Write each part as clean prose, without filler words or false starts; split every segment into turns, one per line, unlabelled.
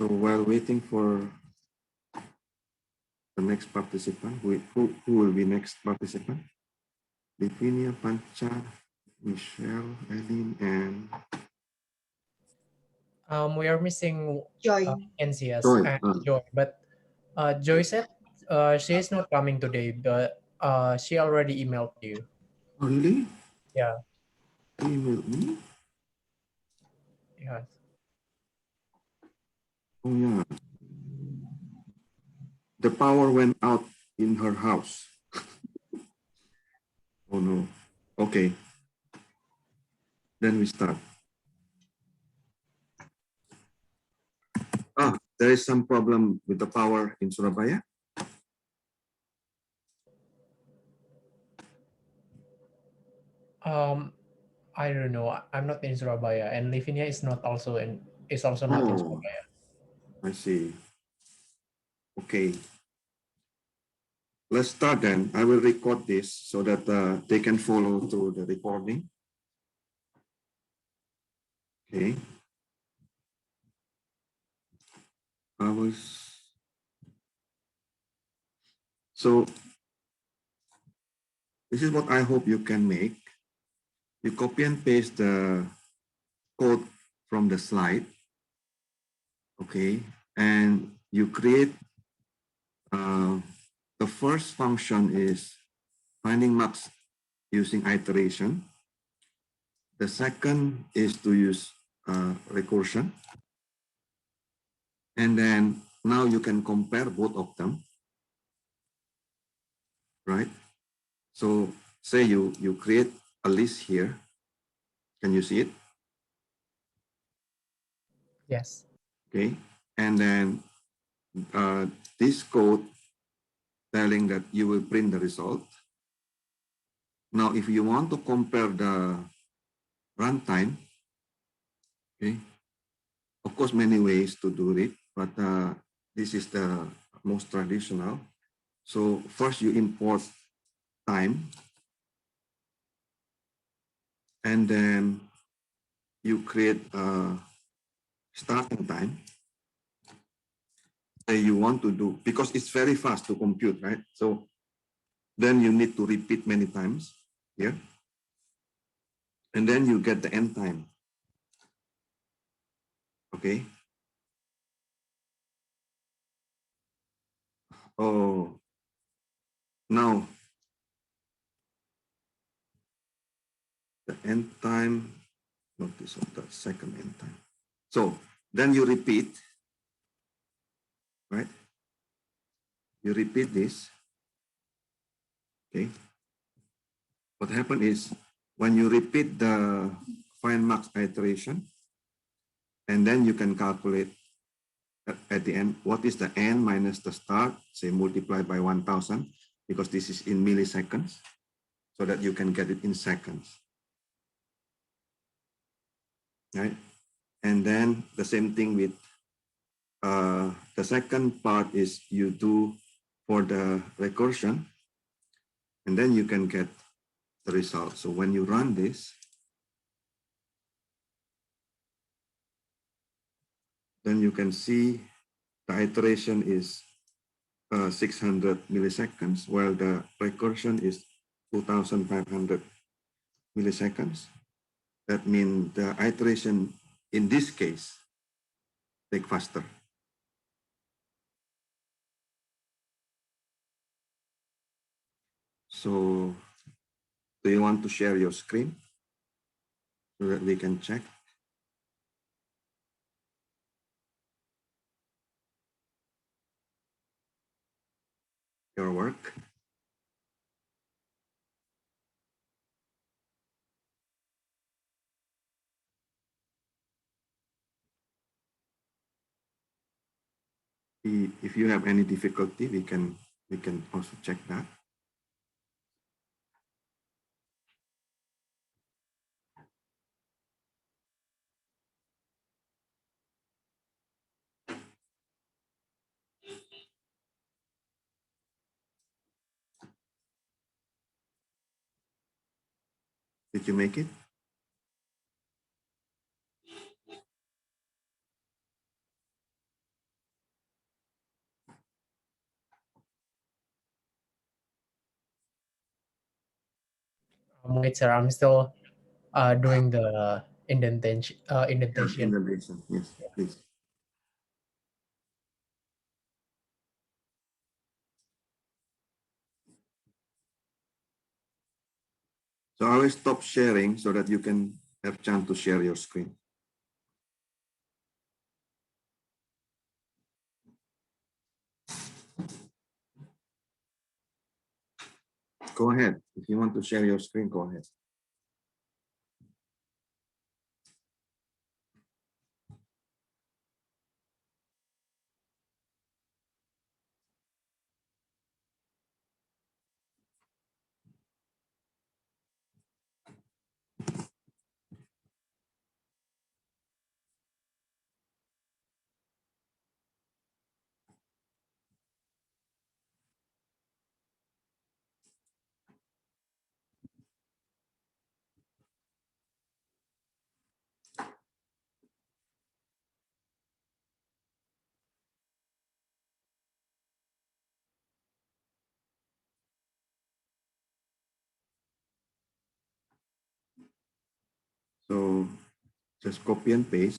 So while waiting for the next participant, who will be next participant? Livinia, Pancha, Michelle, Eileen, and
we are missing
Joy.
NCS
Joy.
and Joy, but Joy said she is not coming today, but she already emailed you.
Oh, really?
Yeah.
Email me?
Yeah.
Oh, yeah. The power went out in her house. Oh, no. Okay. Then we start. There is some problem with the power in Surabaya.
I don't know. I'm not in Surabaya, and Livinia is not also in not in Surabaya.
I see. Okay. Let's start then. I will record this so that they can follow through the recording. Okay. So this is what I hope you can make. You copy and paste the code from the slide. Okay. And you create the first function is finding max using iteration. The second is to use recursion. And then now you can compare both of them, right? So say you create a list here. Can you see it?
Yes.
Okay. And then this code telling that you will print the result. Now, if you want to compare the runtime, okay, of course, many ways to do it, but this is the most traditional. So first you import time, and then you create a starting time. Say you want to do, because it's very fast to compute, right? So then you need to repeat many times here. And then you get the end time. Okay. Oh, now the end time, notice of the second end time. So then you repeat, right? You repeat this. Okay. What happened is when you repeat the find max iteration, and then you can calculate at the end, what is the end minus the start, say multiplied by 1000, because this is in milliseconds, so that you can get it in seconds. Right? And then the same thing with the second part is you do for the recursion, and then you can get the result. So when you run this, then you can see the iteration is 600 milliseconds, while the recursion is 2500 milliseconds. That means the iteration in this case take faster. So do you want to share your screen so that we can check your work? If you have any difficulty, we can also check that. Did you make it?
Wait, sir, I'm still doing the indentation. Indentation.
Indentation. Yes, please. So I will stop sharing so that you can have chance to share your screen. Go ahead. If you want to share your screen, go ahead. So just copy and paste.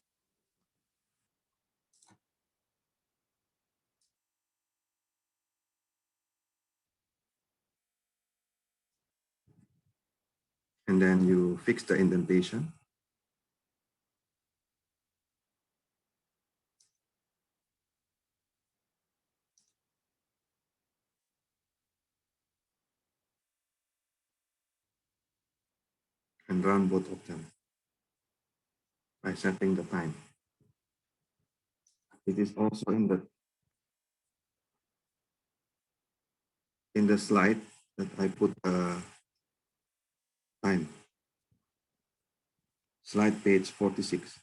And then you fix the indentation. And run both of them by setting the time. It is also in the slide that I put time. Slide page 46.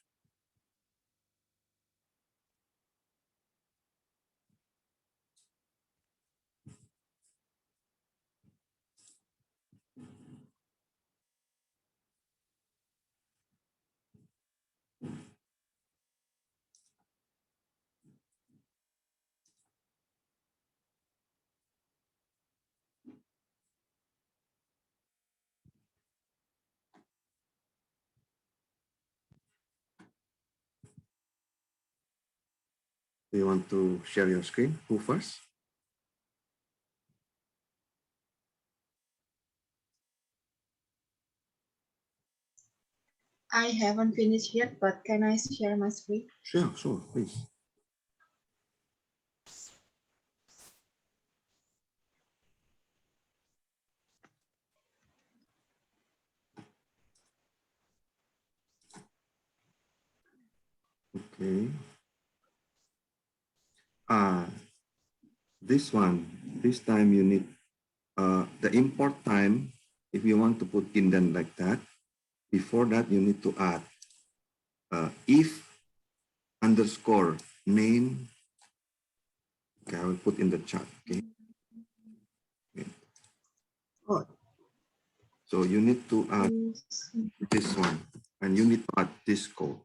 Do you want to share your screen? Who first?
I haven't finished yet, but can I share my screen?
Sure, please. Okay. This one, this time you need the import time. If you want to put indent like that, before that you need to add if underscore name. Okay, I will put in the chat. Okay.
Oh,
So you need to add this one, and you need to add this code.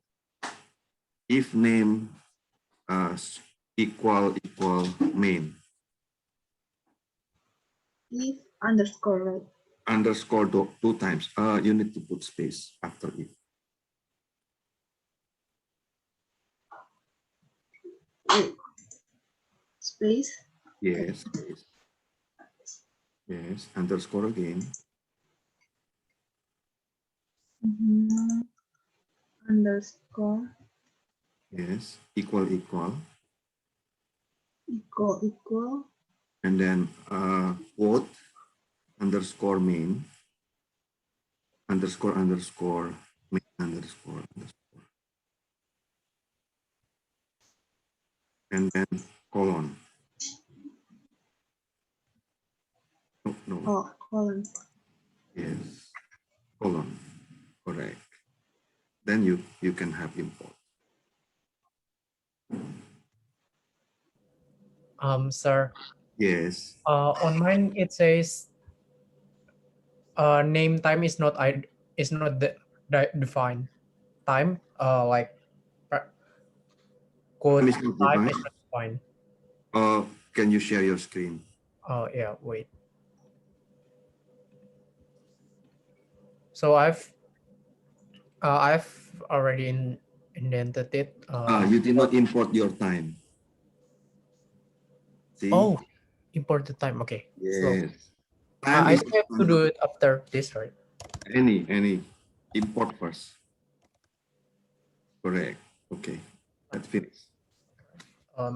If name equal main.
if underscore, right?
Underscore two times. You need to put space after if.
Wait. Space.
Yes. Yes. Underscore again.
Underscore.
Yes. Equal.
Equal.
And then quote underscore main underscore main underscore. And then colon. No.
Oh, colon.
Yes. Colon. Correct. Then you can have import.
Sir.
Yes.
On mine it says name time is not defined. Time like code
Time is not
time
defined.
is not defined.
Can you share your screen?
Yeah, wait. So I've already indented it.
You did not import your time. See?
Oh, import the time. Okay. So
Yes. Time
I
is
still have to do it after this, right?
any import first. Correct. Okay. That's finished.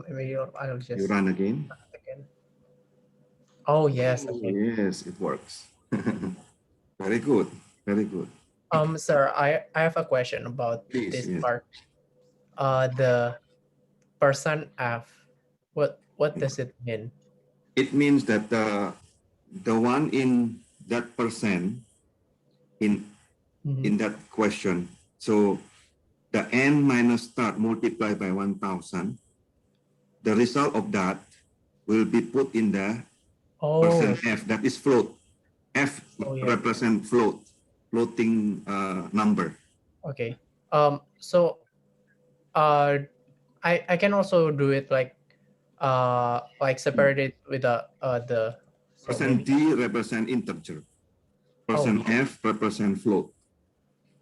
Maybe I'll just
You run again.
again. Oh yes.
Oh,
Okay.
yes, it works. Very good. Very good.
Sir, I have a question about
Please,
this
yes.
part. The person F. What does it mean?
It means that the one in that percent in
Mhm.
that question. So the n minus start multiplied by 1,000. The result of that will be put in the
Oh,
percent f. That is float. F
oh yeah.
represent floating number.
Okay. So I can also do it like separate it with the so
Percent
maybe
d represent integer. Percent
oh
f represent float.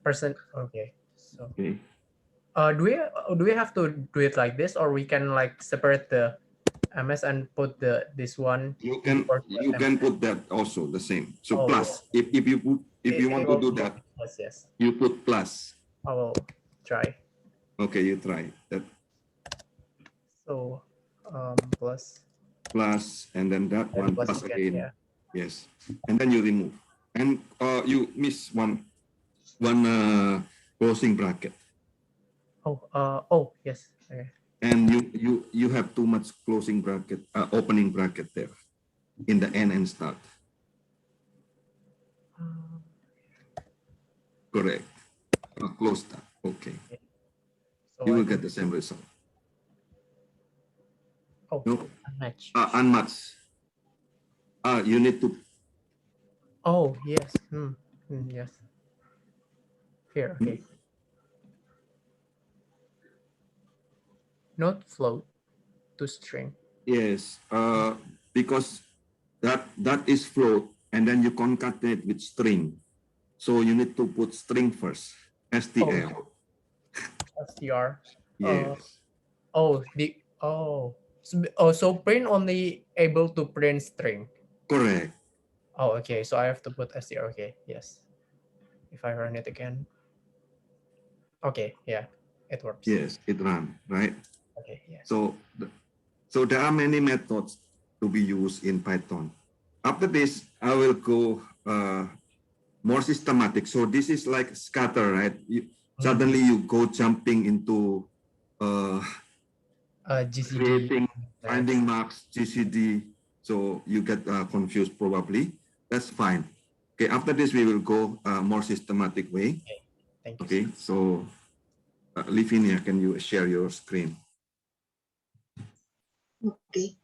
percent. Okay. So
Okay.
do we have to do it like this, or we can like separate the ms and put this one
You
before the MS?
can put that also the same. So
Oh yeah.
plus, if you want
It
to
will
do
work.
that,
Yes, yes.
you put plus.
I will try.
Okay, you try that
So plus
plus, and then that
and
one
plus
plus
again.
again.
Yeah.
Yes, and then you remove, and you miss one closing bracket,
Oh yes. Okay.
and you have too much closing bracket, opening bracket there in the end and start.
Um,
Correct. Close that. Okay,
so
you
I
will
can
get the same result. No,
match.
unmatch. You need to.
Oh yes. Yes. Here. Okay. Not float to string.
Yes, because that is float, and then you concatenate with string. So you need to put string first. STL.
STR. Uh,
Yes.
so print only able to print string.
Correct.
Oh, okay. So I have to put str. Okay, yes. If I run it again. Okay, yeah, it works.
Yes, it run, right?
Okay, yes.
So, so there are many methods to be used in Python. After this, I will go more systematic. So this is like scatter, right? Suddenly you go jumping into
GCD.
creating,
Yes.
finding marks, GCD. So you get confused probably. That's fine. Okay, after this, we will go more systematic way.
Okay. Thank you.
Okay, so Livinia, can you share your screen?
Okay.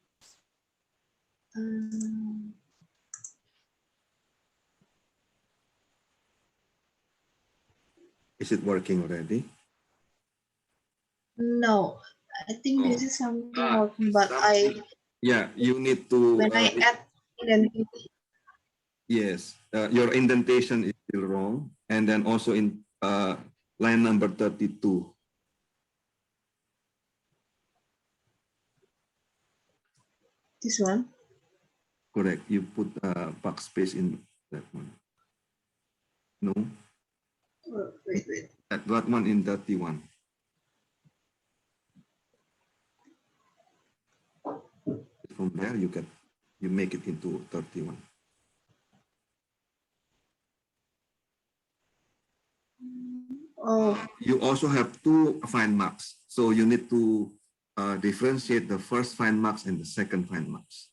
Is it working already?
No, I think this
Oh.
is something working, but
Yeah, you need to.
when I add identity.
Yes, your indentation is still wrong. And then also in line number 32.
This one.
Correct. You put backspace in that one. No,
Oh, wait.
that one in 31. From there, you make it into 31.
Oh,
You also have two find marks. So you need to differentiate the first find marks and the second find marks.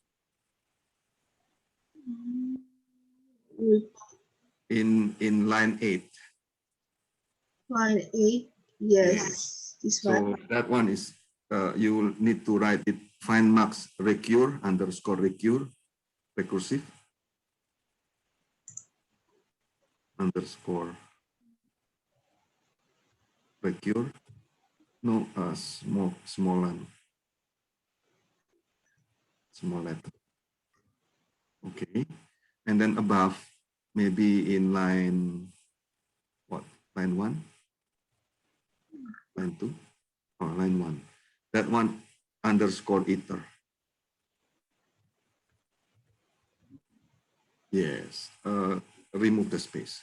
wait.
In line 8.
Line 8. Yes, this one.
So that one is, you will need to write it find marks recur underscore recursive underscore recur. No, small letter. Okay. And then above, maybe in line line 1, line 2, or line 1. That one underscore iter. Yes, remove the space.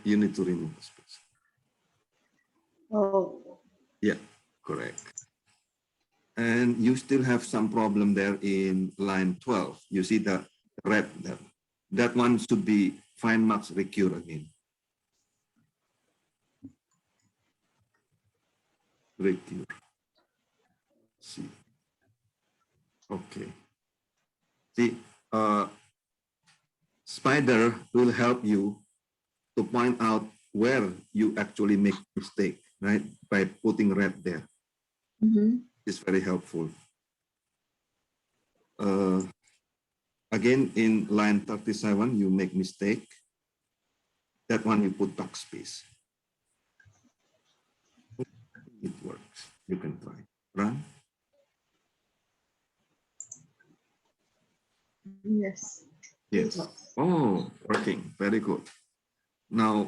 You need to remove the space.
Oh,
Yeah, correct. And you still have some problem there in line 12. You see the red there. That one should be find max recur again. Recur. See. Okay. See, Spider will help you to point out where you actually make mistake, right? By putting red there.
mhm.
It's very helpful. Again, in line 37, you make mistake. That one you put backspace. It works. You can try. Run.
Yes.
Yes. Oh, working. Very good. Now,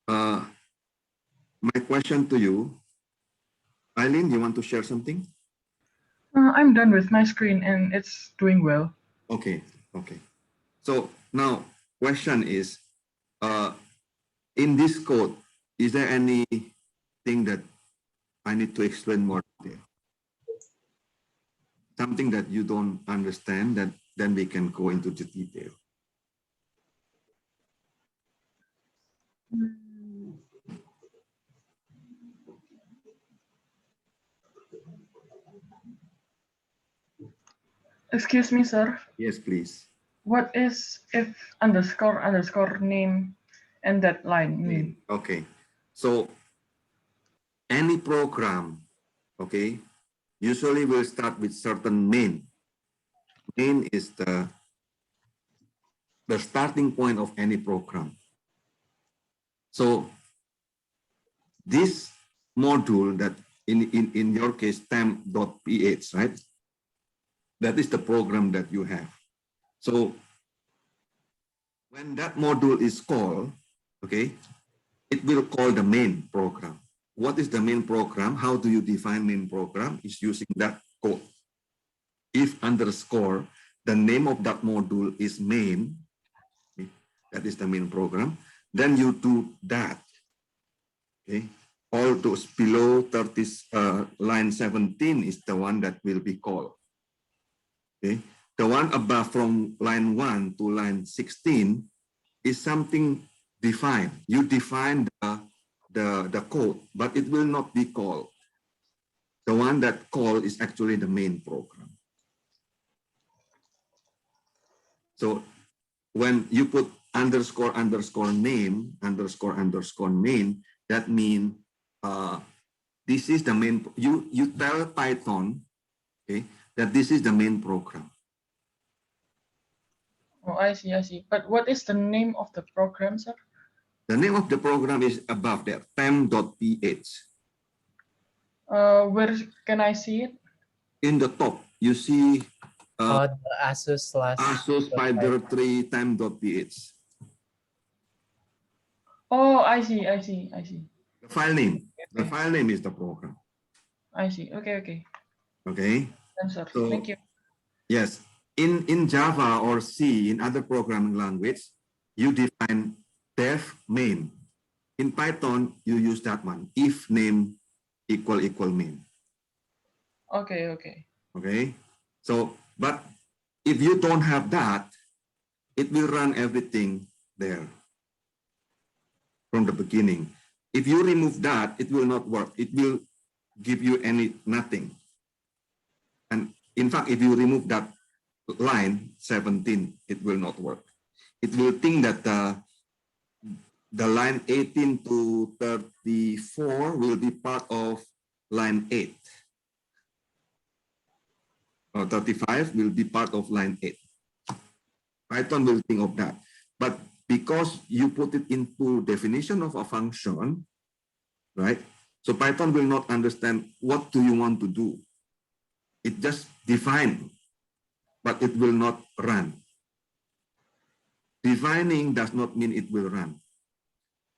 my question to you, Eileen, you want to share something?
I'm done with my screen and it's doing well.
Okay. Okay. So now, question is, in this code, is there anything that I need to explain more there? Something that you don't understand, that then we can go into the detail.
Mm,
Excuse me, sir.
Yes, please.
What is if underscore underscore name and that line mean?
Okay. So any program, okay, usually will start with certain main. Main is the starting point of any program. So this module that in your case, temp.ph, right? That is the program that you have. So when that module is called, okay, it will call the main program. What is the main program? How do you define main program? Is using that code. If underscore, the name of that module is main, okay, that is the main program, then you do that. Okay, all those below 30, line 17 is the one that will be called. Okay, the one above from line 1 to line 16 is something defined. You define the code, but it will not be called. The one that called is actually the main program. So when you put underscore underscore name underscore underscore main, that means this is the main. You tell Python, okay, that this is the main program.
Oh, I see, I see. But what is the name of the program, sir?
The name of the program is above there, temp.ph.
Where can I see it?
In the top, you see
The ASUS /
ASUS Spider 3 temp.ph.
Oh, I see, I see, I see.
The file name. The
Okay.
file name is the program.
I see. Okay, okay.
Okay.
Then, sir.
So,
Thank you.
yes, in Java or C, in other programming language, you define def main. In Python, you use that one, if name equal main.
Okay, okay.
Okay. So, but if you don't have that, it will run everything there from the beginning. If you remove that, it will not work. It will give you nothing. And in fact, if you remove that line 17, it will not work. It will think that the line 18 to 34 will be part of line 8. Or 35 will be part of line 8. Python will think of that. But because you put it into definition of a function, right? So Python will not understand what do you want to do. It just define, but it will not run. defining does not mean it will run.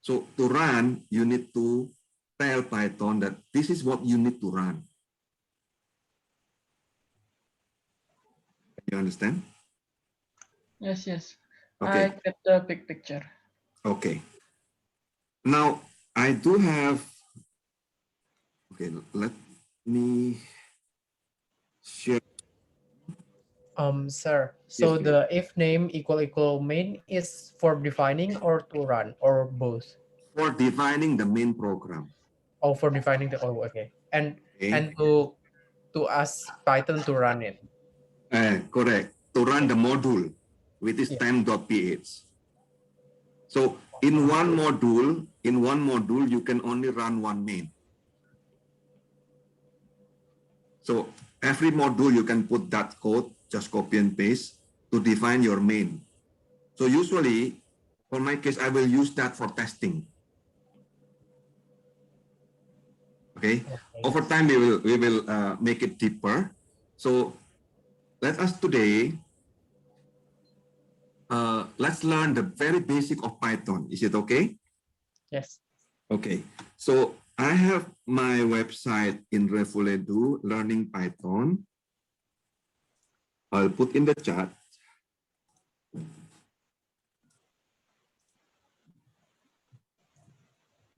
So to run, you need to tell Python that this is what you need to run. You understand?
Yes, yes.
Okay.
I get the big picture.
Okay. Now I do have, okay, let me share.
Sir,
Yes,
so
please.
the if name equal main is for defining or to run or both?
For defining the main program.
Oh, for defining the, oh, okay. And
Okay.
to ask Python to run it.
Correct. To run the module, which is
Yeah.
temp.ph. So in one module, you can only run one main. So every module you can put that code, just copy and paste to define your main. So usually, for my case, I will use that for testing. Okay. Over time, we will make it deeper. So let us today, let's learn the very basic of Python. Is it okay?
Yes.
Okay. So I have my website in Revoledu, Learning Python. I'll put in the chat.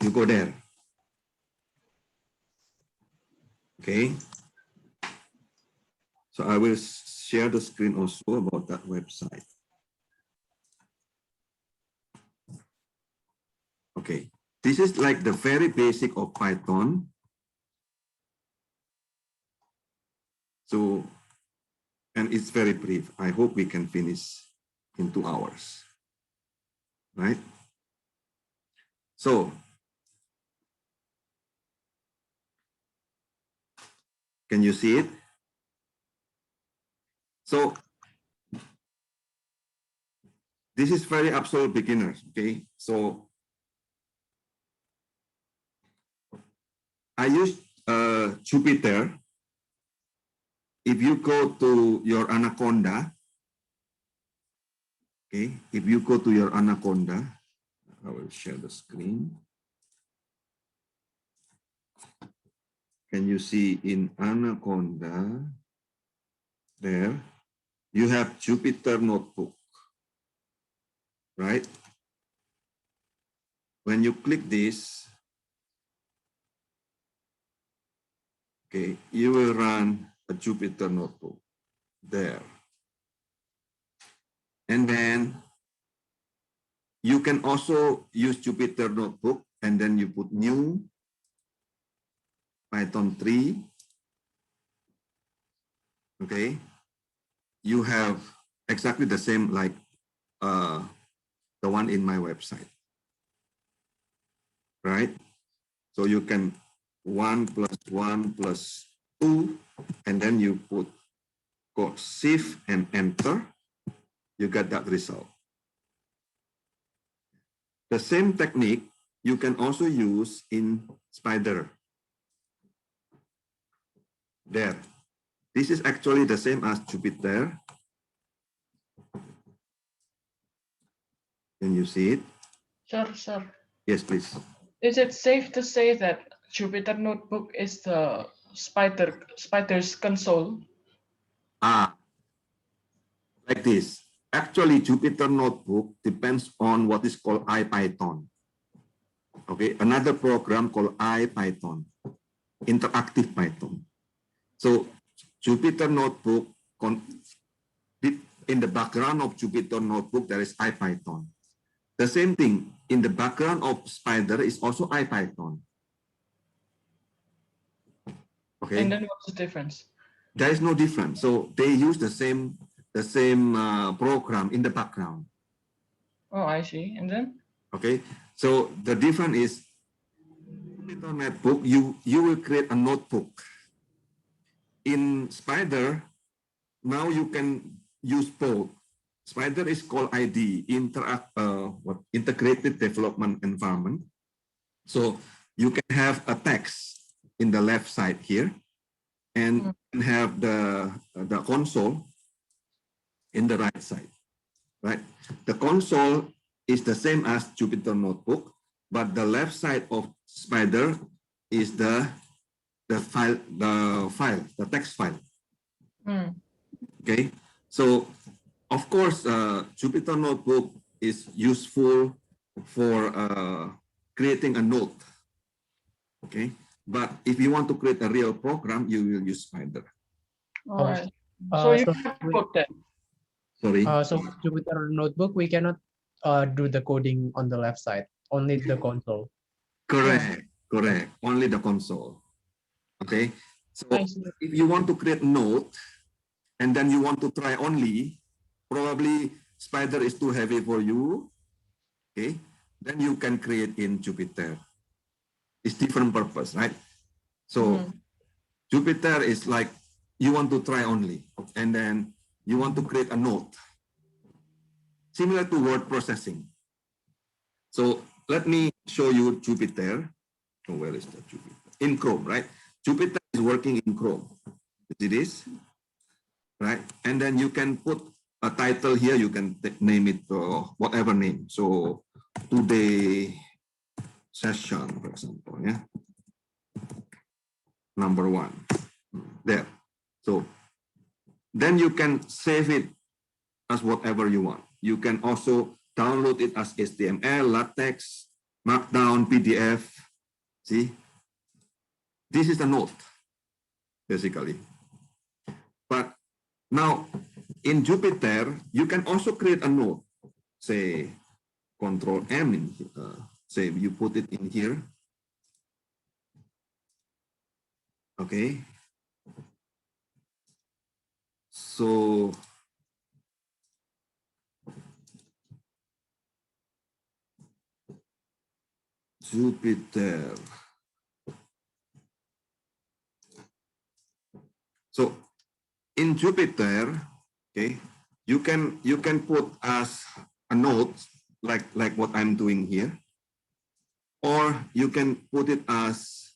You go there. Okay. So I will share the screen also about that website. Okay. This is like the very basic of Python. So, and it's very brief. I hope we can finish in 2 hours. Right? So, can you see it? So, this is very absolute beginners, okay? So, I use Jupyter. If you go to your Anaconda, okay, if you go to your Anaconda, I will share the screen. Can you see in Anaconda, there, you have Jupyter Notebook, right? When you click this, okay, you will run a Jupyter Notebook there. And then you can also use Jupyter Notebook and then you put new Python 3. Okay. You have exactly the same like the one in my website. Right? So you can 1 plus 1 plus 2, and then you put shift and enter, you get that result. The same technique you can also use in Spider. There. This is actually the same as Jupyter. Can you see it?
Sure.
Yes, please.
Is it safe to say that Jupyter Notebook is the Spider's console?
Like this. Actually, Jupyter Notebook depends on what is called IPython. Okay, another program called IPython, interactive Python. So Jupyter Notebook, in the background of Jupyter Notebook, there is IPython. The same thing, in the background of Spider is also IPython. Okay.
And then what's the difference?
There is no difference. So they use the same program in the background.
Oh, I see. And then?
Okay. So the difference is, Jupyter Notebook, you will create a notebook. In Spider, now you can use both. Spider is called ID, Integrated Development Environment. So you can have a text in the left side here, and have the console in the right side. right? The console is the same as Jupyter Notebook, but the left side of Spider is the text file.
Mm.
Okay, so of course, Jupyter Notebook is useful for creating a note. Okay, but if you want to create a real program, you will use Spider.
All right.
Uh,
So you
so
can
we-
put that.
Sorry.
So with Jupyter Notebook, we cannot do the coding on the left side, only the console.
Correct. Correct. Only the console. Okay. So
I see.
if you want to create note and then you want to try only, probably Spider is too heavy for you. Okay. Then you can create in Jupyter. It's different purpose, right? So Jupyter is like you want to try only, and then you want to create a note similar to word processing. So let me show you Jupyter. Oh, where is the Jupyter? In Chrome, right? Jupyter is working in Chrome. It is, right? And then you can put a title here. You can name it whatever name. So today session, for example, yeah. Number 1, there. So then you can save it as whatever you want. You can also download it as HTML, LaTeX, Markdown, PDF. See, this is a note, basically. But now in Jupyter, you can also create a note. Say, Control M in here. Say you put it in here. Okay. So Jupyter. So in Jupyter, okay, you can put as a note like what I'm doing here, or you can put it as,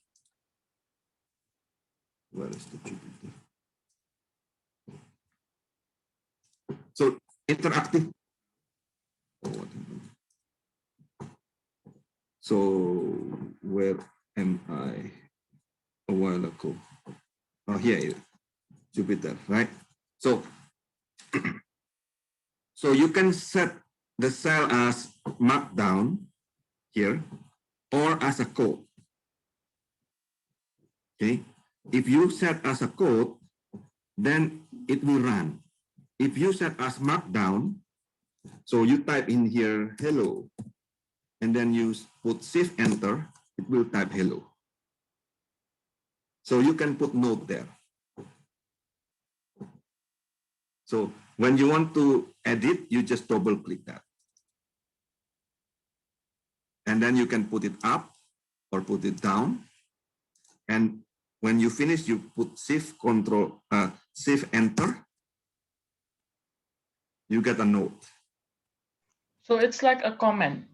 where is the Jupyter? So interactive. So where am I? A while ago. Oh, here, Jupyter, right? So, so you can set the cell as Markdown here, or as a code. Okay. If you set as a code, then it will run. If you set as Markdown, so you type in here hello, and then you put Shift Enter, it will type hello. So you can put note there. So when you want to edit, you just double click that. And then you can put it up or put it down. And when you finish, you put Shift Enter. You get a note.
So it's like a comment.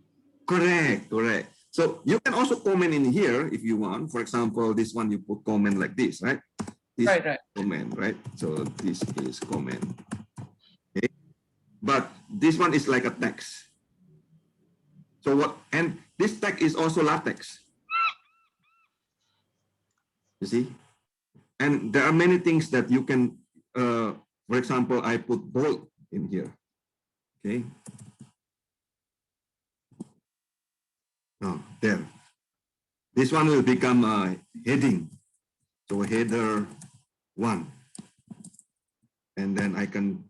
Correct, correct. So you can also comment in here if you want. For example, this one you put comment like this, right? This
Right.
comment, right? So this is comment. Okay. But this one is like a text. So what? And this text is also LaTeX. You see? And there are many things that you can, for example, I put bold in here. Okay. Oh, there. This one will become a heading. So header 1. And then I can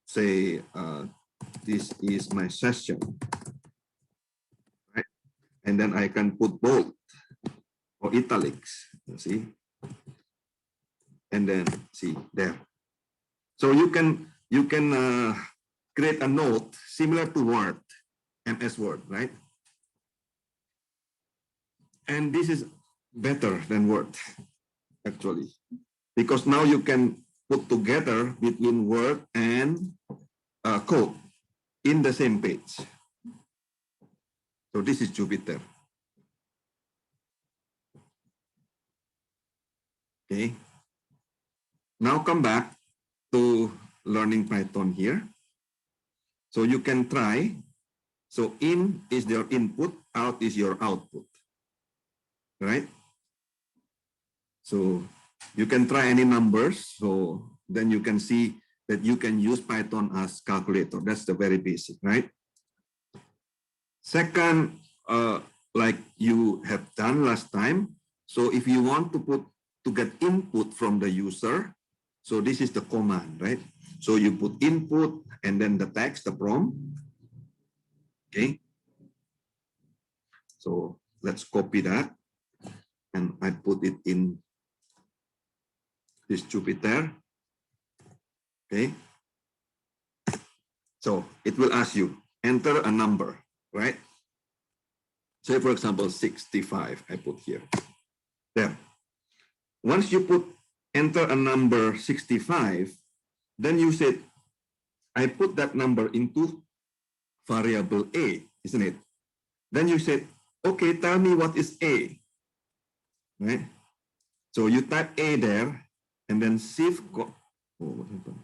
say, this is my session. Right? And then I can put bold or italics. You see? And then see there. So you can create a note similar to Word, MS Word, right? And this is better than Word, actually, because now you can put together between Word and code in the same page. So this is Jupyter. Okay. Now come back to learning Python here. So you can try. So in is your input, out is your output, right? So you can try any numbers. So then you can see that you can use Python as calculator. That's the very basic, right? Second, like you have done last time. So if you want to get input from the user, so this is the command, right? So you put input and then the text, the prompt. Okay. So let's copy that and I put it in this Jupyter. Okay. So it will ask you, enter a number, right? Say for example, 65, I put here. There. Once you enter a number 65, then you said, I put that number into variable A, isn't it? Then you said, okay, tell me what is A, right? So you type A there and then shift, oh, what happened?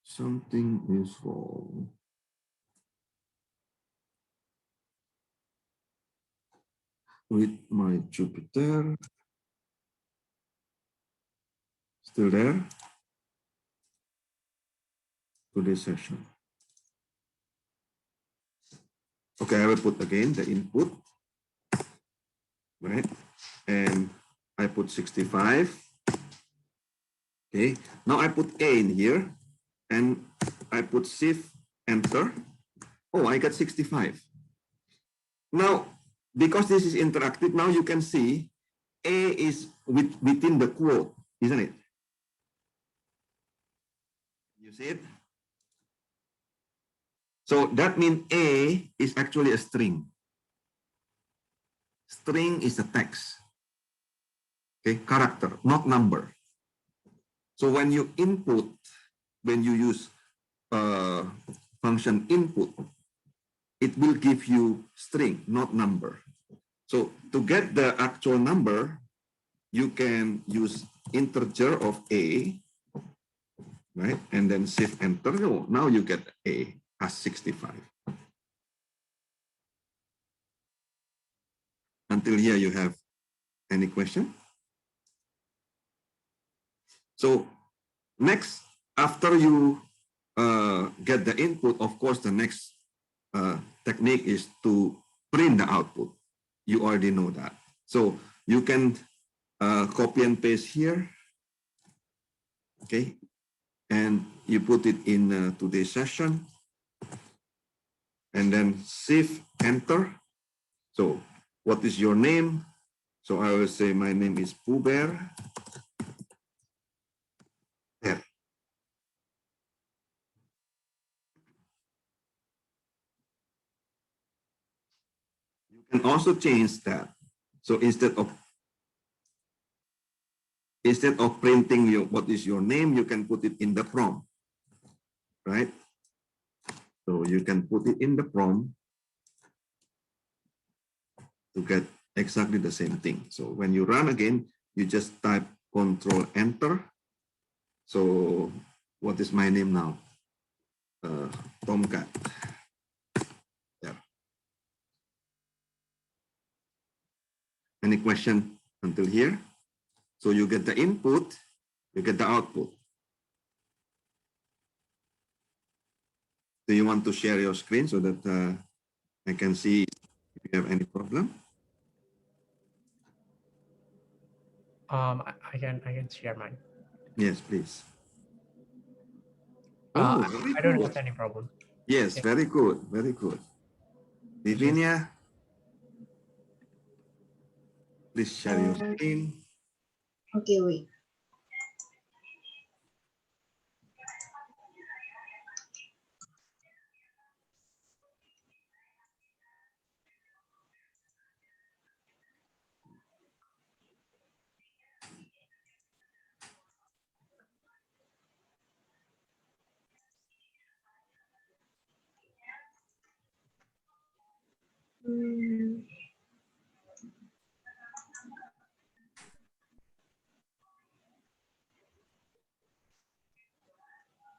Something is wrong. With my Jupyter. Still there? Today's session. Okay, I will put again the input, right? And I put 65. Okay, now I put A in here and I put shift, enter. Oh, I got 65. Now, because this is interactive, now you can see A is within the quote, isn't it? You see it? So that means A is actually a string. String is a text, okay, character, not number. So when you input, when you use function input, it will give you string, not number. So to get the actual number, you can use integer of A, right? And then shift enter. Oh, now you get A as 65. Until here, you have any question? So next, after you get the input, of course, the next technique is to print the output. You already know that. So you can copy and paste here, okay? And you put it in today's session, and then shift enter. So what is your name? So I will say my name is Pooh Bear. There. You can also change that. So instead of printing what is your name, you can put it in the prompt, right? So you can put it in the prompt to get exactly the same thing. So when you run again, you just type Control Enter. So what is my name now? Tomcat. There. Any question until here? So you get the input, you get the output. Do you want to share your screen so that I can see if you have any problem?
I can share mine.
Yes, please.
Uh,
Oh, very
I don't
good.
have any problem.
Yes,
Yeah.
very good, very good. Divinia, please share your screen.
Okay, wait.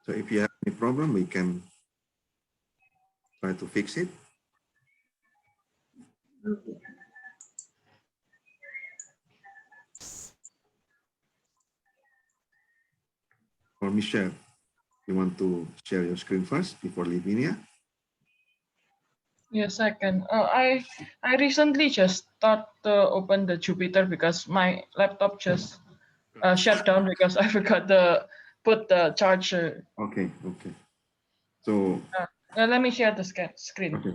So if you have any problem, we can try to fix it.
Okay.
Or Michelle, you want to share your screen first before Livinia?
Yes, I can. I recently just start to open the Jupyter because my laptop just shut down because I forgot to put the charger.
Okay, okay. So,
Let me share the screen.
okay.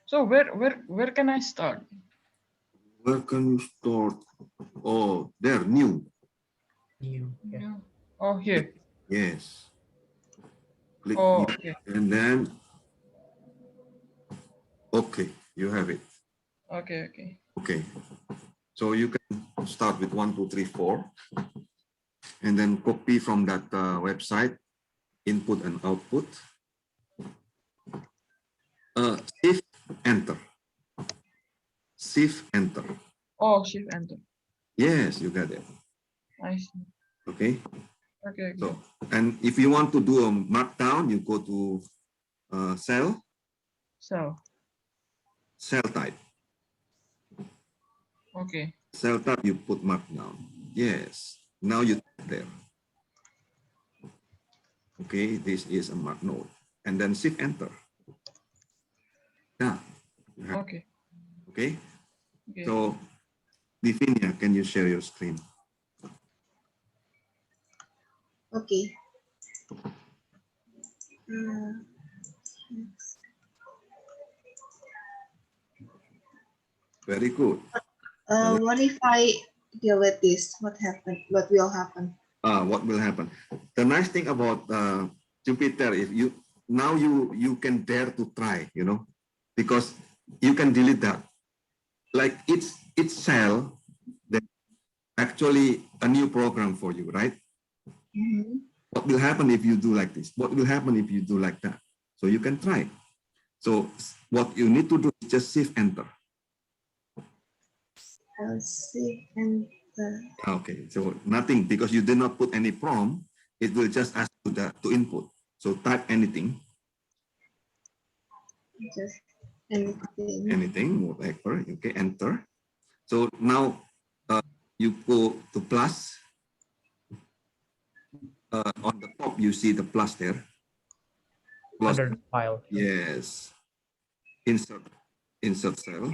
So where can I start?
Where can you start? Oh, there, new.
New. Yeah.
Yeah. Oh, here.
Yes. Click
Oh,
new.
okay.
And then, okay, you have it.
Okay, okay.
Okay. So you can start with 1, 2, 3, 4, and then copy from that website, input and output. Shift, enter. Shift, enter.
Oh, shift enter.
Yes, you got it.
I see.
Okay.
Okay, okay.
So, and if you want to do a markdown, you go to cell type.
Okay.
Cell type, you put markdown. Yes. Now you type there. Okay, this is a mark node. And then shift enter. Yeah. you have-
Okay.
Okay.
Okay.
So, Livinia, can you share your screen?
Okay.
Very good.
What if I delete this? What happened? What will happen?
What will happen? The nice thing about Jupyter is you can dare to try, because you can delete that. Like it's cell, that actually a new program for you, right?
Mhm.
What will happen if you do like this? What will happen if you do like that? So you can try. So what you need to do is just shift enter.
I'll see and
Okay, so nothing because you did not put any prompt. It will just ask you to input. So type anything,
just anything.
whatever. Okay, enter. So now you go to plus. On the top, you see the plus there. Plus,
Under the file.
yes. Insert cell.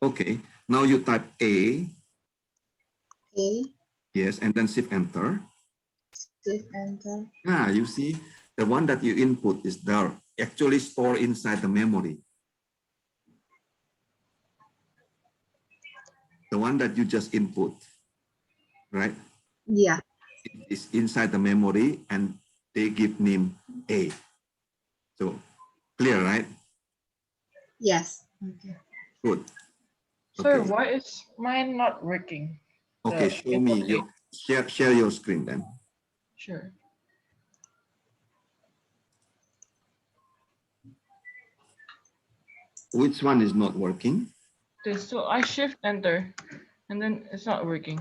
Okay. Now you type A.
Okay.
Yes, and then shift enter.
Shift enter.
Ah, you see the one that you input is there, actually stored inside the memory. The one that you just input, right?
Yeah.
It is inside the memory and they give name A. So clear, right?
Yes. Okay.
Good.
Sir,
Okay.
why is mine not working?
Okay,
The
show me
input
your share your screen then.
Sure.
Which one is not working?
This, so I shift enter and then it's not working.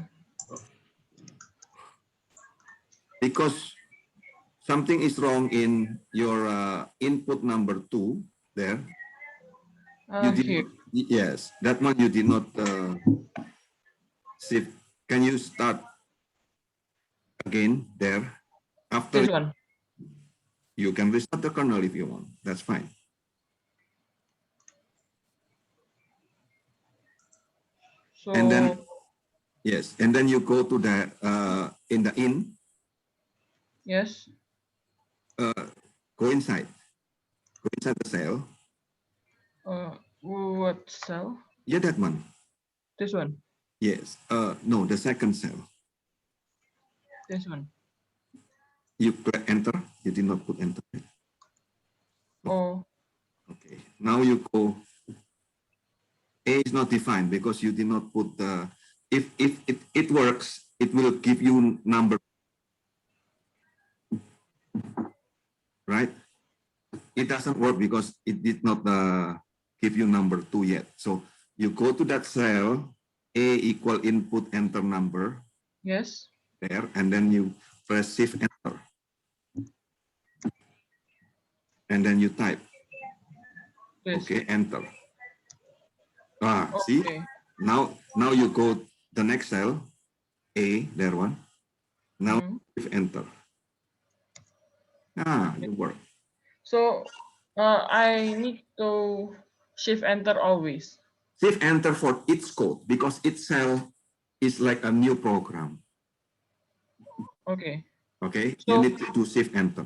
Because something is wrong in your input number 2 there. You did
Here.
not, yes, that one you did not shift. Can you start again there? After
This one.
you can restart the kernel if you want. That's fine.
So
And then yes, and then you go to the in the
yes.
go inside the cell.
What cell?
Yeah, that one.
This one.
Yes. No, the second cell.
This one.
You click enter. You did not put enter.
Oh,
Okay. Now you go. A is not defined because you did not put the. If it works, it will give you number. Right? It doesn't work because it did not give you number 2 yet. So you go to that cell, A equal input enter number.
Yes.
there, and then you press Shift Enter, and then you type.
Yes.
Okay, Enter. See,
Okay.
now you go the next cell, A, there one. Now
Mhm.
Shift Enter. You work.
So I need to shift enter always.
Shift Enter for each code because each cell is like a new program.
Okay.
Okay, you
So
need to do Shift Enter.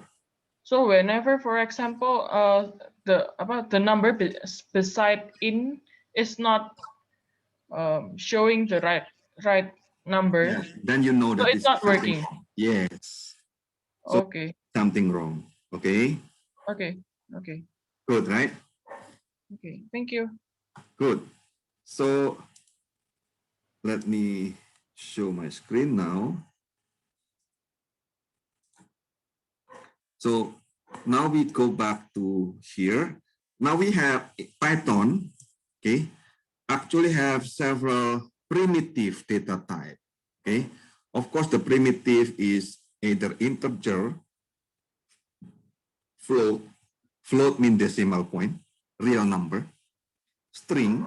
so whenever, for example, the number beside in is not showing the right number,
Yes. Then you know
so
that
it's
this is
not
something
working.
wrong. Yes. So
Okay.
something wrong. Okay.
Okay. Okay.
Good, right?
Okay. Thank you.
Good. So let me show my screen now. So now we go back to here. Now we have Python, okay, actually have several primitive data type, okay. Of course, the primitive is either integer, float mean decimal point, real number, string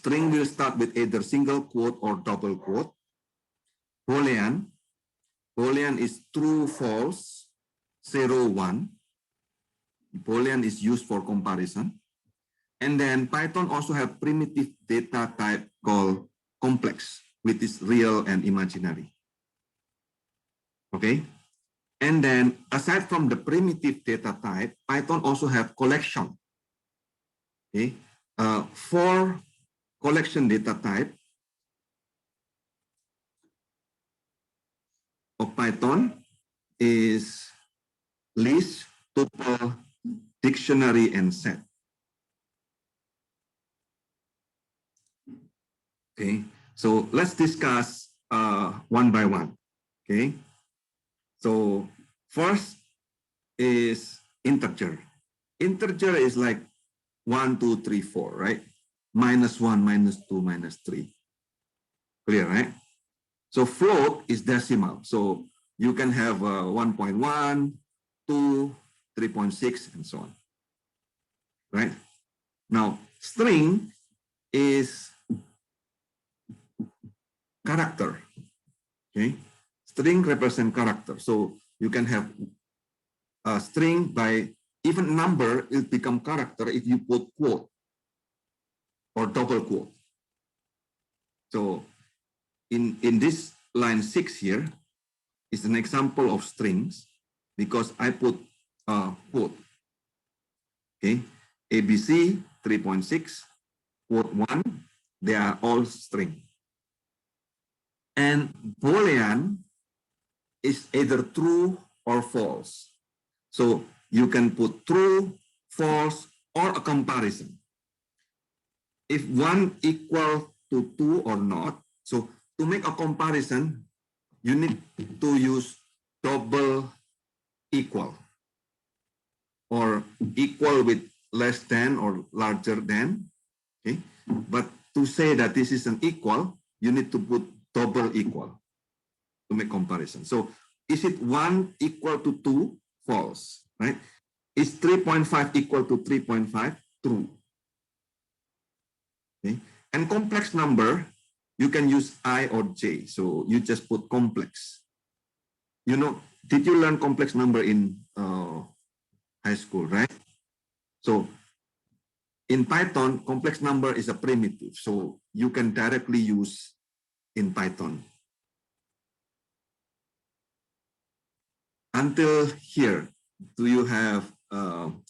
will start with either single quote or double quote, Boolean is true, false, 0, 1. Boolean is used for comparison. And then Python also have primitive data type called complex, which is real and imaginary. Okay. And then aside from the primitive data type, Python also have collection. Okay. For collection data type of Python is list, tuple, dictionary, and set. Okay, so let's discuss one by one. Okay, so first is integer. Integer is like 1, 2, 3, 4, right? -1, -2, -3. Clear, right? So float is decimal. So you can have 1.1, 2, 3.6, and so on. Right? Now, string is character. Okay, string represent character. So you can have a string by even number, it become character if you put quote or double quote. So in this line 6 here is an example of strings because I put quote. Okay, ABC 3.6, quote 1, they are all string. And Boolean is either true or false. So you can put true, false, or a comparison. If one equal to 2 or not, so to make a comparison, you need to use double equal or equal with less than or larger than. Okay, but to say that this is an equal, you need to put double equal to make comparison. So is it 1 equal to 2? False, right? Is 3.5 equal to 3.5? True. Okay. And complex number, you can use I or J. So you just put complex. You know, did you learn complex number in high school, right? So in Python, complex number is a primitive. So you can directly use in Python. Until here, do you have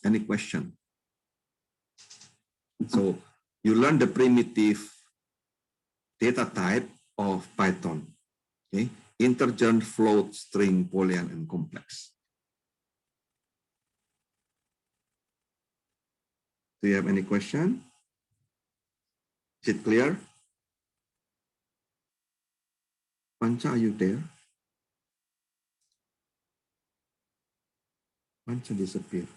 any question? So you learn the primitive data type of Python. Okay, integer, float, string, Boolean, and complex. Do you have any question? Is it clear? Pancha, are you there? Pancha disappeared.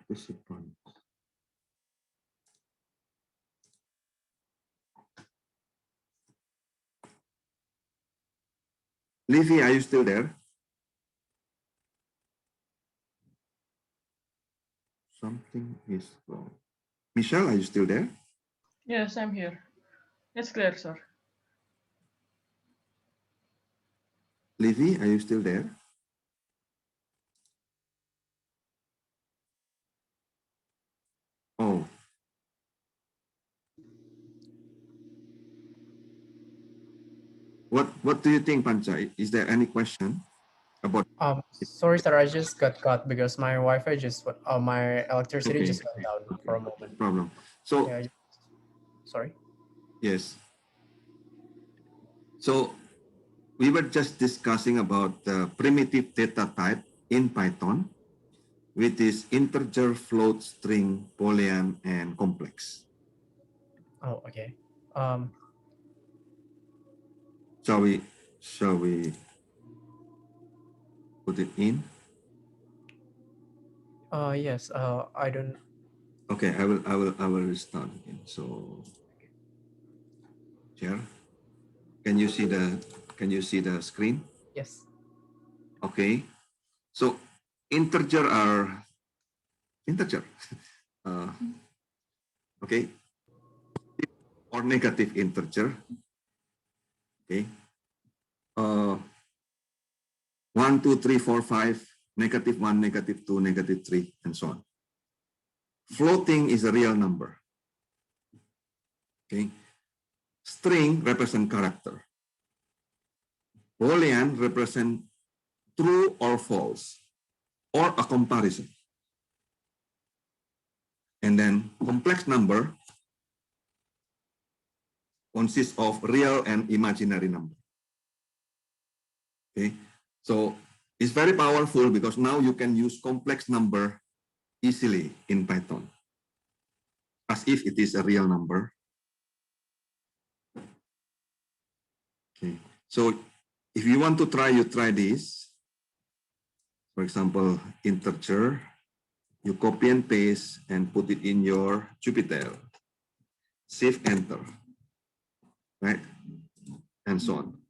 participant. Livy, are you still there? Something is wrong. Michelle, are you still there?
Yes, I'm here. It's clear, sir.
Livy, are you still there? Oh. What do you think, Pancha? Is there any question about?
Sorry, sir, I just got cut because my Wi-Fi my electricity
Okay.
just went down for a moment.
No problem. So
Yeah, sorry.
yes. So we were just discussing about the primitive data type in Python, which is integer, float, string, boolean, and complex.
Oh, okay.
Shall we put it in?
Yes. I don't.
Okay, I will restart again. So share. Can you see the screen?
Yes.
Okay. So integer are integer. Okay. Or negative integer. Okay. 1, 2, 3, 4, 5, -1, -2, -3, and so on. Floating is a real number. Okay. String represent character. Boolean represent true or false, or a comparison. And then complex number consists of real and imaginary number. Okay. So it's very powerful because now you can use complex number easily in Python as if it is a real number. Okay. So if you want to try, you try this. For example, integer, you copy and paste and put it in your Jupyter. Shift enter, right? And so on.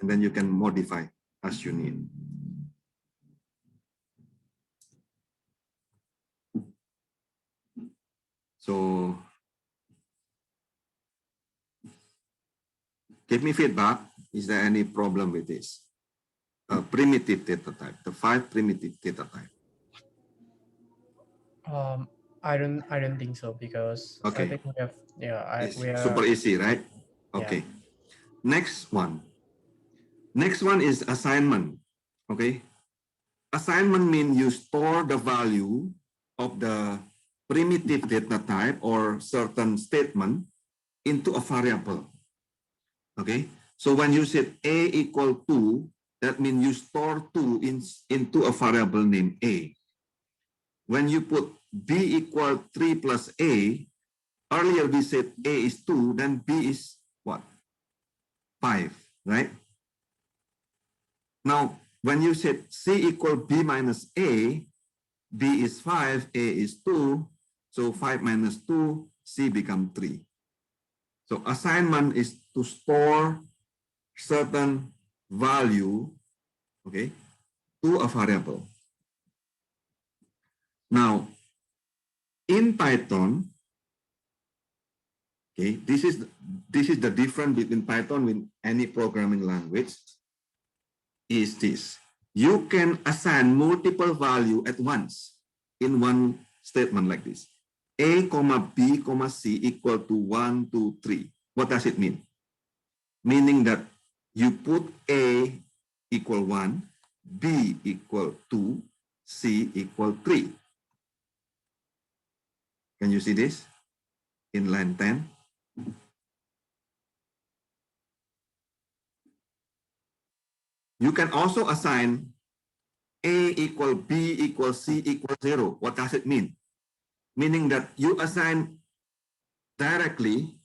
And then you can modify as you need. So give me feedback. Is there any problem with this? Primitive data type, the 5 primitive data type.
I don't think so because I
Okay.
think we have. Yeah.
It's
We are.
super easy, right? Okay.
Yeah.
Next one. Next one is assignment. Okay. Assignment means you store the value of the primitive data type or certain statement into a variable. Okay. So when you set A equal 2, that means you store 2 into a variable named A. When you put B equal 3 plus A, earlier we said A is 2, then B is what? 5, right? Now, when you said C equal B minus A, B is 5, A is 2, so 5 minus 2, C become 3. So assignment is to store certain value, okay, to a variable. Now, in Python, okay, this is the difference between Python with any programming language. Is this: you can assign multiple value at once in one statement like this. A, B, C equal to 1, 2, 3. What does it mean? Meaning that you put A equal 1, B equal 2, C equal 3. Can you see this in line 10? You can also assign A equal B equal C equal 0. What does it mean? Meaning that you assign directly,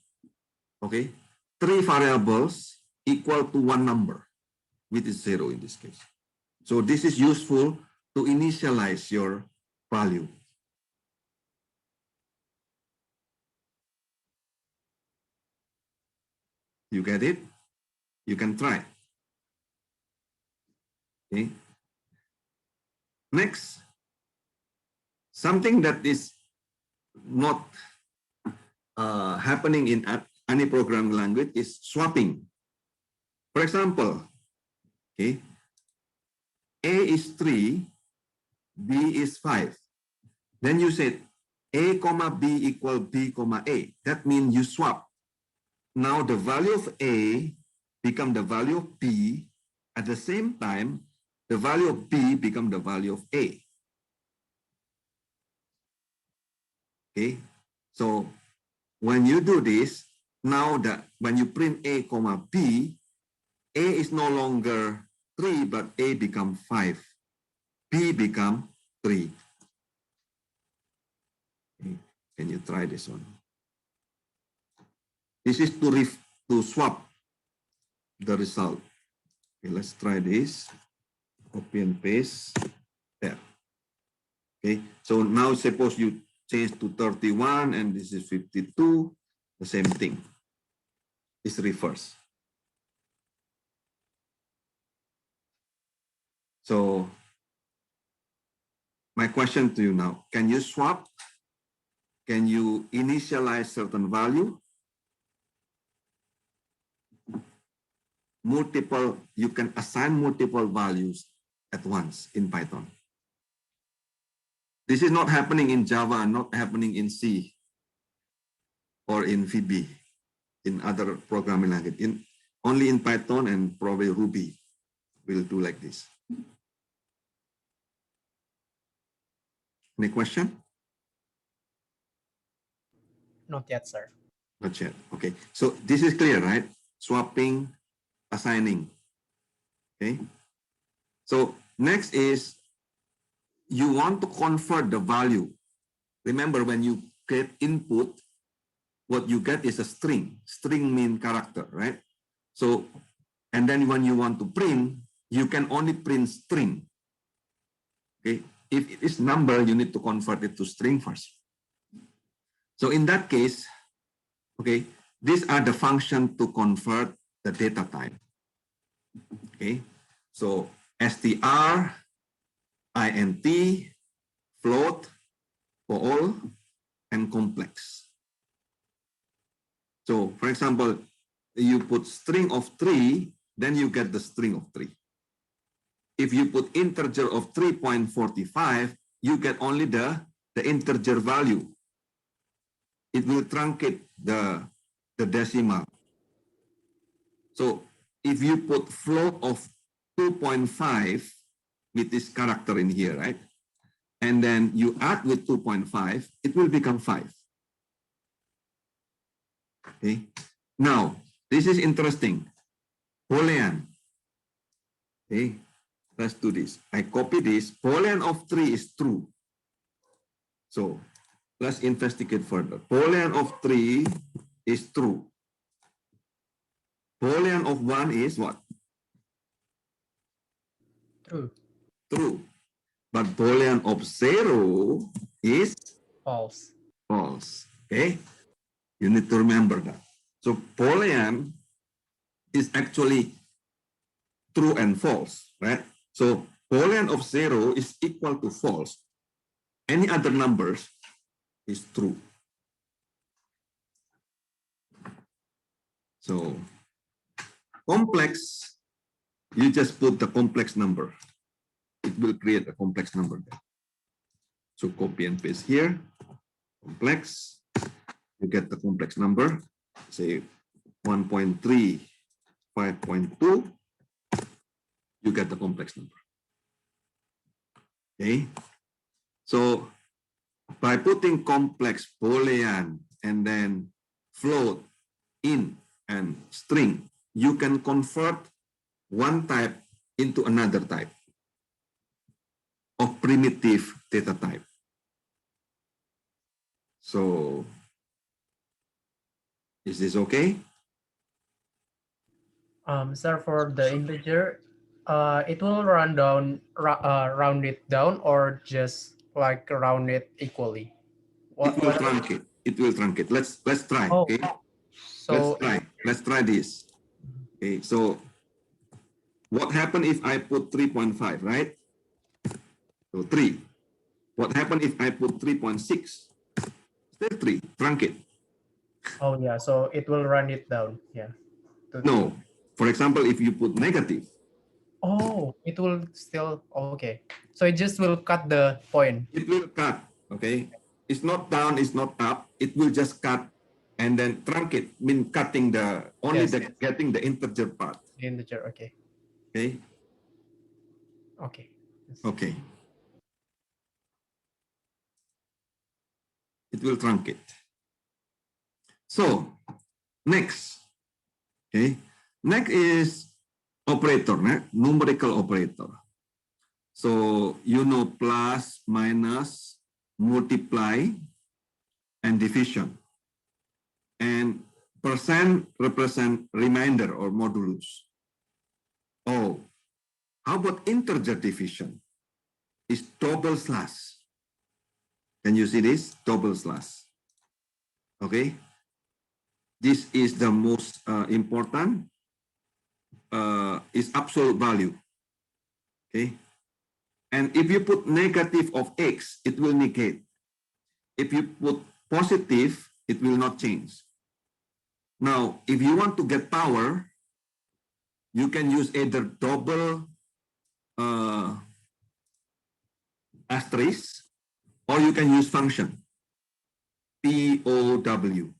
okay, 3 variables equal to 1 number, which is 0 in this case. So this is useful to initialize your value. You get it? You can try. Okay. Next, something that is not happening in any programming language is swapping. For example, okay, A is 3, B is 5. Then you said A comma B equal B comma A. That means you swap. Now the value of A become the value of B. At the same time, the value of B become the value of A. Okay, so when you do this, now that when you print A comma B, A is no longer 3, but A become 5. B become 3. Okay. Can you try this one? This is to swap the result. Okay, let's try this. Copy and paste there. Okay, so now suppose you change to 31 and this is 52, the same thing. It's reverse. So my question to you now, can you swap? Can you initialize certain value? You can assign multiple values at once in Python. This is not happening in Java, not happening in C or in VB, in other programming language. Only in Python and probably Ruby will do like this. Any question?
Not yet, sir.
Not yet. Okay. So this is clear, right? Swapping, assigning. Okay. So next is you want to convert the value. Remember, when you get input, what you get is a string. String means character, right? So, and then when you want to print, you can only print string. Okay. If it is number, you need to convert it to string first. So in that case, okay, these are the functions to convert the data type. Okay, so str, int, float, all, and complex. So for example, you put string of 3, then you get the string of 3. If you put integer of 3.45, you get only the integer value. It will truncate the decimal. So if you put float of 2.5 with this character in here, right? And then you add with 2.5, it will become 5. Okay. Now, this is interesting. Boolean. Okay. Let's do this. I copy this. Boolean of 3 is true. So let's investigate further. Boolean of 3 is true. Boolean of 1 is what?
True.
True. But Boolean of 0 is
False.
false. Okay? You need to remember that. So Boolean is actually true and false, right? So Boolean of 0 is equal to false. Any other numbers is true. So complex, you just put the complex number. It will create a complex number there. So copy and paste here, complex, you get the complex number, say 1.3, 5.2, you get the complex number. Okay, so by putting complex Boolean and then float, int, and string, you can convert one type into another type of primitive data type. So, is this okay?
Sir, for the integer, it will round it down or just like round it equally.
It will truncate. It will truncate. Let's try.
Oh,
Okay.
So
Let's try this. Okay, so what happened if I put 3.5, right? So 3. What happened if I put 3.6? Still 3, truncate.
oh yeah, so it will run it down. Yeah. to
No. For example, if you put negative,
Oh, it will still okay. So it just will cut the point.
it will cut, okay? It's not down, it's not up. It will just cut and then truncate, mean cutting the, only
Yes,
the
yes.
getting the integer part,
The integer. Okay.
okay?
Okay. Yes.
Okay. It will truncate. So, next, okay? Next is operator, numerical operator. So, you know plus, minus, multiply, and division. And percent represent remainder or modulus. Oh, how about integer division? It's double slash. Can you see this? Double slash. Okay. This is the most important. Is absolute value. Okay. And if you put negative of x, it will negate. If you put positive, it will not change. Now, if you want to get power, you can use either double asterisk, or you can use function POW,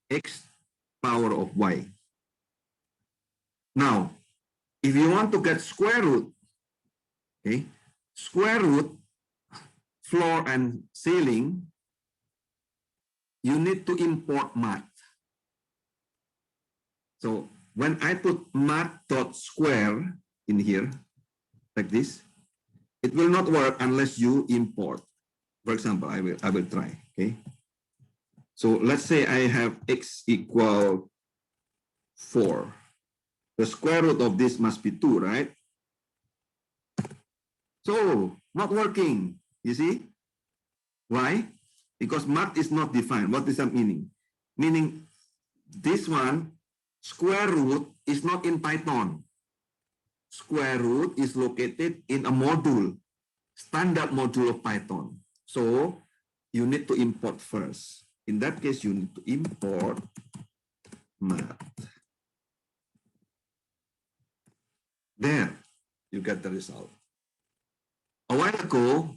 x power of y. Now, if you want to get square root, okay, square root, floor and ceiling, you need to import math. So when I put math.square in here, like this, it will not work unless you import. For example, I will try, okay? So let's say I have x equal 4. The square root of this must be 2, right? So, not working, you see? Why? Because math is not defined. What is that meaning? Meaning, this one, square root is not in Python. Square root is located in a module, standard module of Python. So, you need to import first. In that case, you need to import math. There, you get the result. A while ago,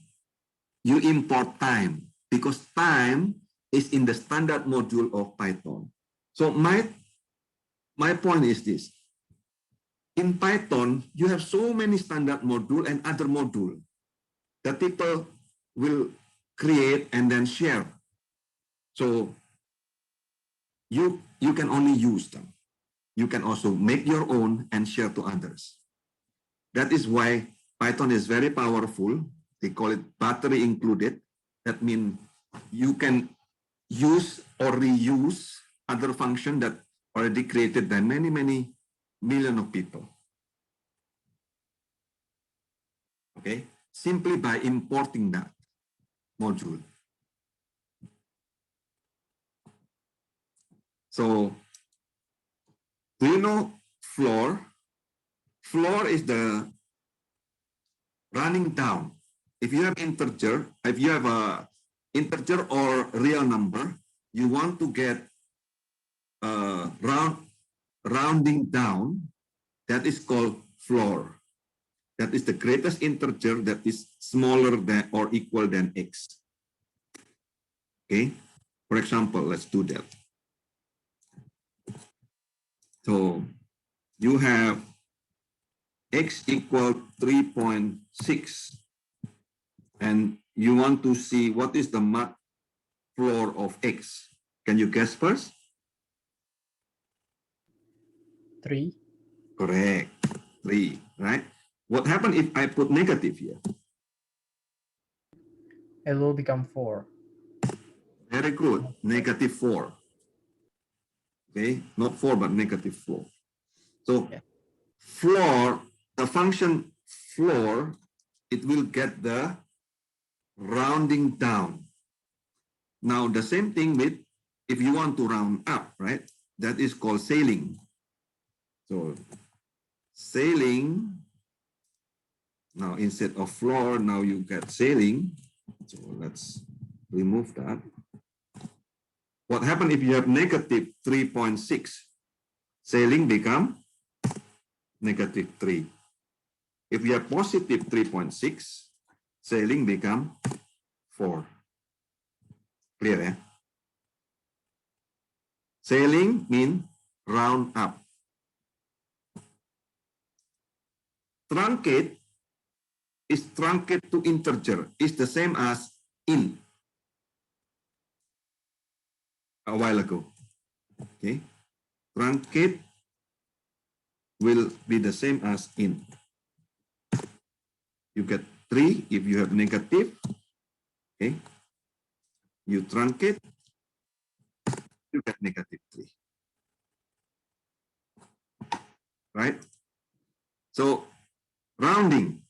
you import time because time is in the standard module of Python. So my point is this. In Python, you have so many standard module and other module that people will create and then share. So you can only use them. You can also make your own and share to others. That is why Python is very powerful. They call it battery included. That means you can use or reuse other function that already created by many, many million of people. Okay, simply by importing that module. So, do you know floor? Floor is the running down. If you have integer, if you have a integer or real number, you want to get rounding down, that is called floor. That is the greatest integer that is smaller than or equal than x. Okay, for example, let's do that. So you have x equal 3.6 and you want to see what is the math floor of x. Can you guess first?
3.
Correct, 3, right? What happens if I put negative here?
It will become 4.
Very good, negative 4. Okay, not 4, but negative 4. So
Yeah.
floor, the function floor, it will get the rounding down. Now the same thing with if you want to round up, right? that is called sailing. So sailing, now instead of floor, now you get sailing. So let's remove that. What happens if you have negative 3.6? Sailing become negative 3. If you have positive 3.6, sailing become 4. Clear, eh? Sailing means round up. Truncate is truncate to integer. It's the same as in a while ago. Okay. Truncate will be the same as in. You get 3 if you have negative. Okay. You truncate, you get negative 3. Right? So rounding.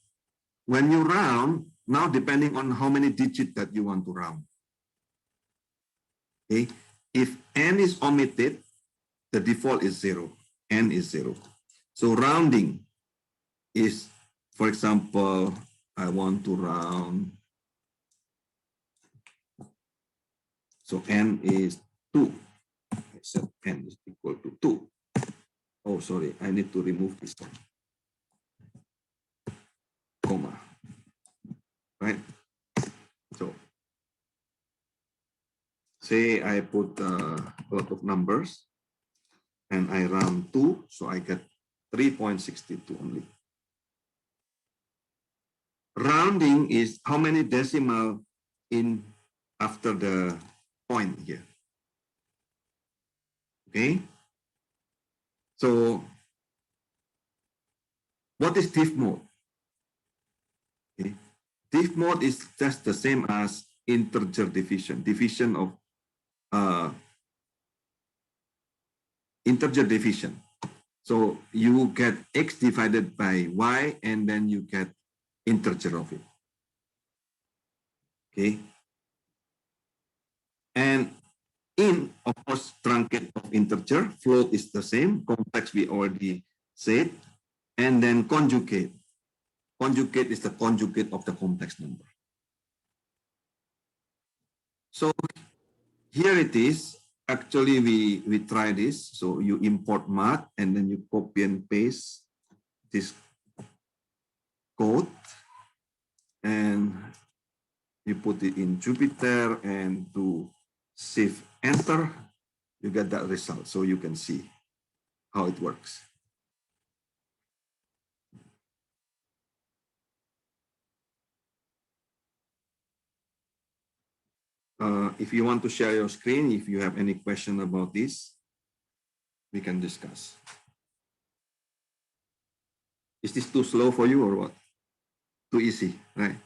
When you round, now depending on how many digits that you want to round. Okay. If n is omitted, the default is 0. N is 0. So rounding is, for example, I want to round. So n is 2. I said n is equal to 2. Oh, sorry, I need to remove this one. Comma. Right? So, say I put a lot of numbers and I round 2, so I get 3.62 only. Rounding is how many decimal in after the point here. Okay? So, what is diff mode? Okay. Diff mode is just the same as integer division. Division of integer division. So you get x divided by y, and then you get integer of it. Okay. And in, of course, truncate of integer, float is the same, complex we already said, and then conjugate. Conjugate is the conjugate of the complex number. So here it is. Actually, we try this. So you import math and then you copy and paste this code and you put it in Jupyter and do shift enter, you get that result. So you can see how it works. If you want to share your screen, if you have any question about this, we can discuss. Is this too slow for you or what? Too easy, right?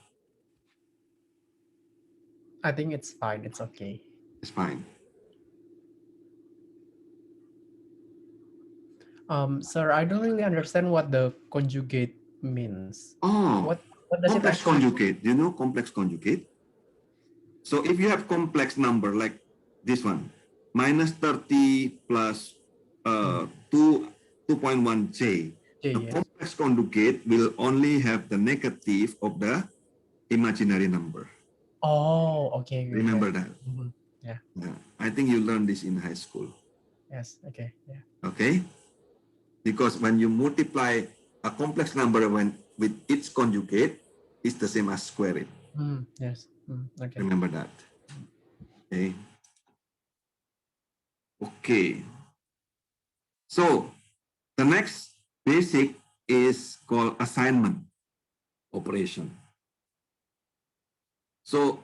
I think it's fine. It's okay.
It's fine.
Sir, I don't really understand what the conjugate means.
Oh,
What does it
complex
actually?
conjugate. Do you know complex conjugate? So if you have complex number like this one, minus 30 plus 2.1j,
J,
the
yes.
complex conjugate will only have the negative of the imaginary number.
Oh, okay.
Remember that?
Mhm. Yeah.
Yeah. I think you learned this in high school.
Yes. Okay. Yeah.
Okay? Because when you multiply a complex number with its conjugate, it's the same as square it.
Yes. Okay.
Remember that. Okay. Okay. So the next basic is called assignment operation. So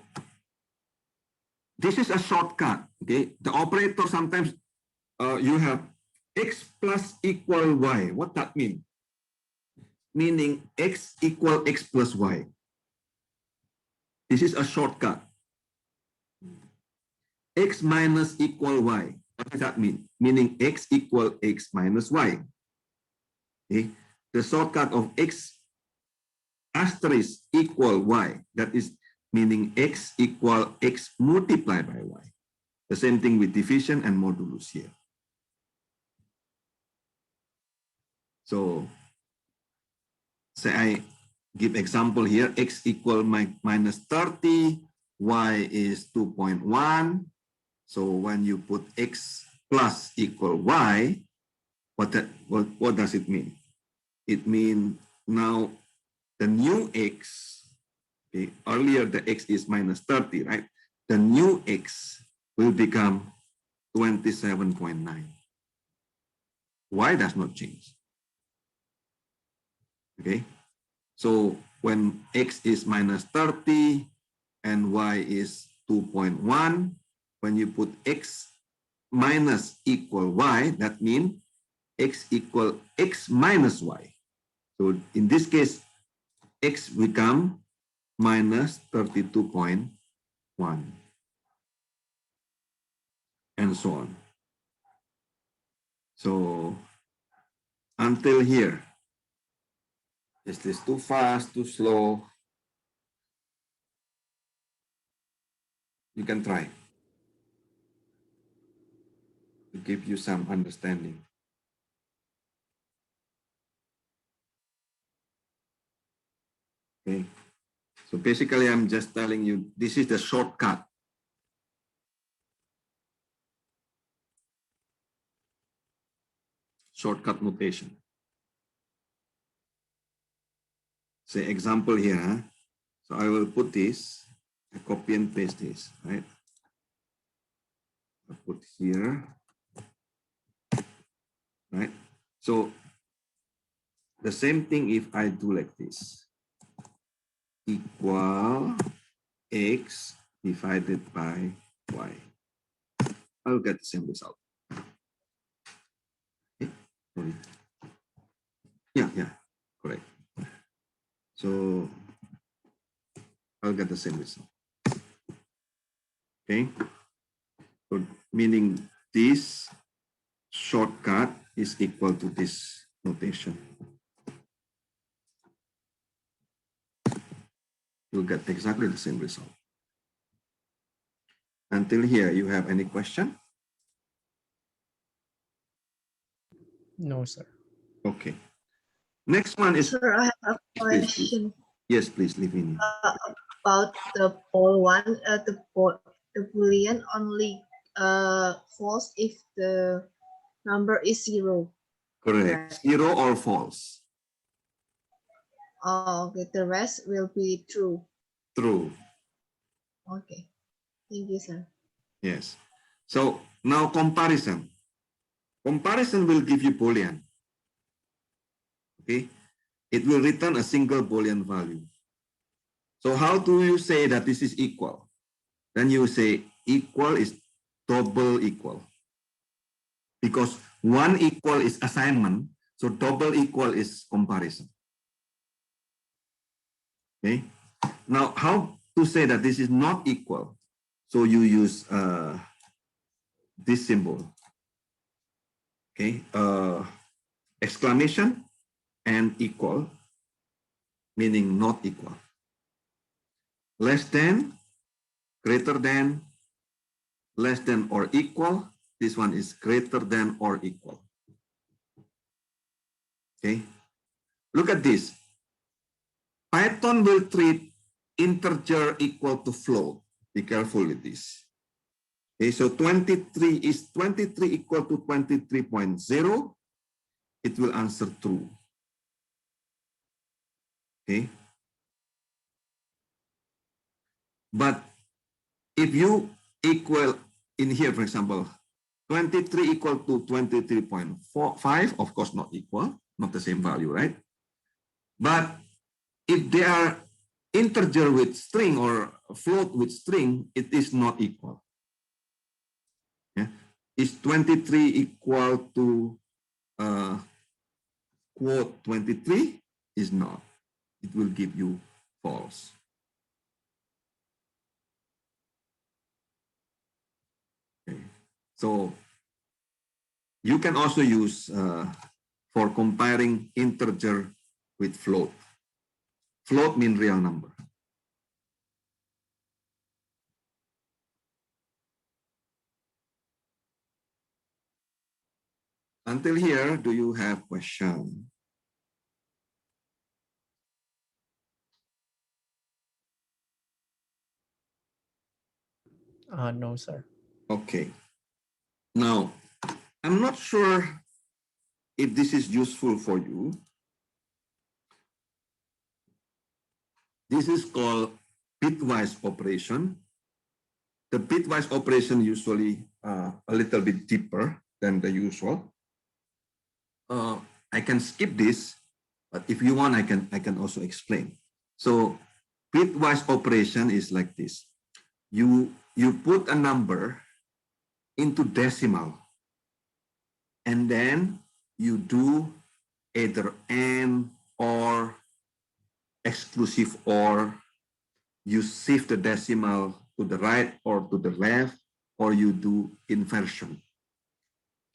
this is a shortcut. Okay. The operator sometimes you have x plus equal y. What that mean? Meaning x equal x plus y. This is a shortcut. X minus equal y. What does that mean? Meaning x equal x minus y. Okay. The shortcut of x asterisk equal y. That is meaning x equal x multiplied by y. The same thing with division and modulus here. So say I give example here, x equal minus 30, y is 2.1. So when you put x plus equal y, what does it mean? It means now the new x, okay, earlier the x is minus 30, right? The new x will become 27.9. Y does not change. Okay, so when x is minus 30 and y is 2.1, when you put x minus equal y, that means x equal x minus y. So in this case, x become minus 32.1 and so on. So until here, is this too fast, too slow? You can try to give you some understanding. Okay, so basically I'm just telling you, this is the shortcut. Shortcut notation. Say example here, huh? So I will put this, I copy and paste this, right? I put here, right? So the same thing if I do like this, equal x divided by y. I'll get the same result. Okay. Sorry. Yeah, correct. So I'll get the same result. Okay. So meaning this shortcut is equal to this notation. You'll get exactly the same result. Until here, you have any question?
No, sir.
Okay. Next one is,
Sir, I have a
please, please.
question
Yes, please, Livini.
about the pole one. The boolean only false if the number is 0.
Correct. Zero or false?
Oh, okay. The rest will be true.
True.
Okay. Thank you, sir.
Yes. So now comparison. Comparison will give you Boolean. Okay. It will return a single Boolean value. So how do you say that this is equal? Then you say equal is double equal. Because one equal is assignment, so double equal is comparison. Okay. Now, how to say that this is not equal? So you use this symbol. Okay. Exclamation and equal, meaning not equal. Less than, greater than, less than or equal. This one is greater than or equal. Okay. Look at this. Python will treat integer equal to float. Be careful with this. Okay, so 23 is 23 equal to 23.0. It will answer true. Okay. But if you equal in here, for example, 23 equal to 23.5, of course not equal, not the same value, right? But if they are integer with string or float with string, it is not equal. Yeah. Is 23 equal to quote 23? Is not. It will give you false. Okay. So you can also use for comparing integer with float. Float means real number. Until here, do you have question?
No, sir.
Okay. Now, I'm not sure if this is useful for you. This is called bitwise operation. The bitwise operation usually a little bit deeper than the usual. I can skip this, but if you want, I can also explain. So bitwise operation is like this. You put a number into decimal, and then you do either AND or exclusive OR. You shift the decimal to the right or to the left, or you do inversion.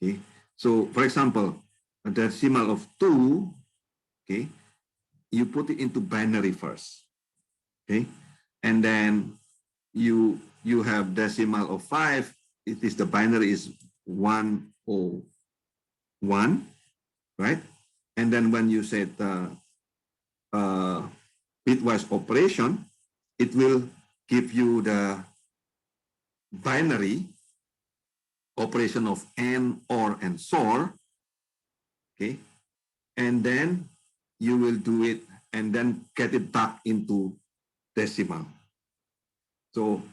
Okay. So for example, a decimal of 2, okay, you put it into binary first. Okay. And then you have decimal of 5. It is the binary is 101, right? And then when you set bitwise operation, it will give you the binary operation of AND, OR, and SOR, okay? And then you will do it and then get it back into decimal. So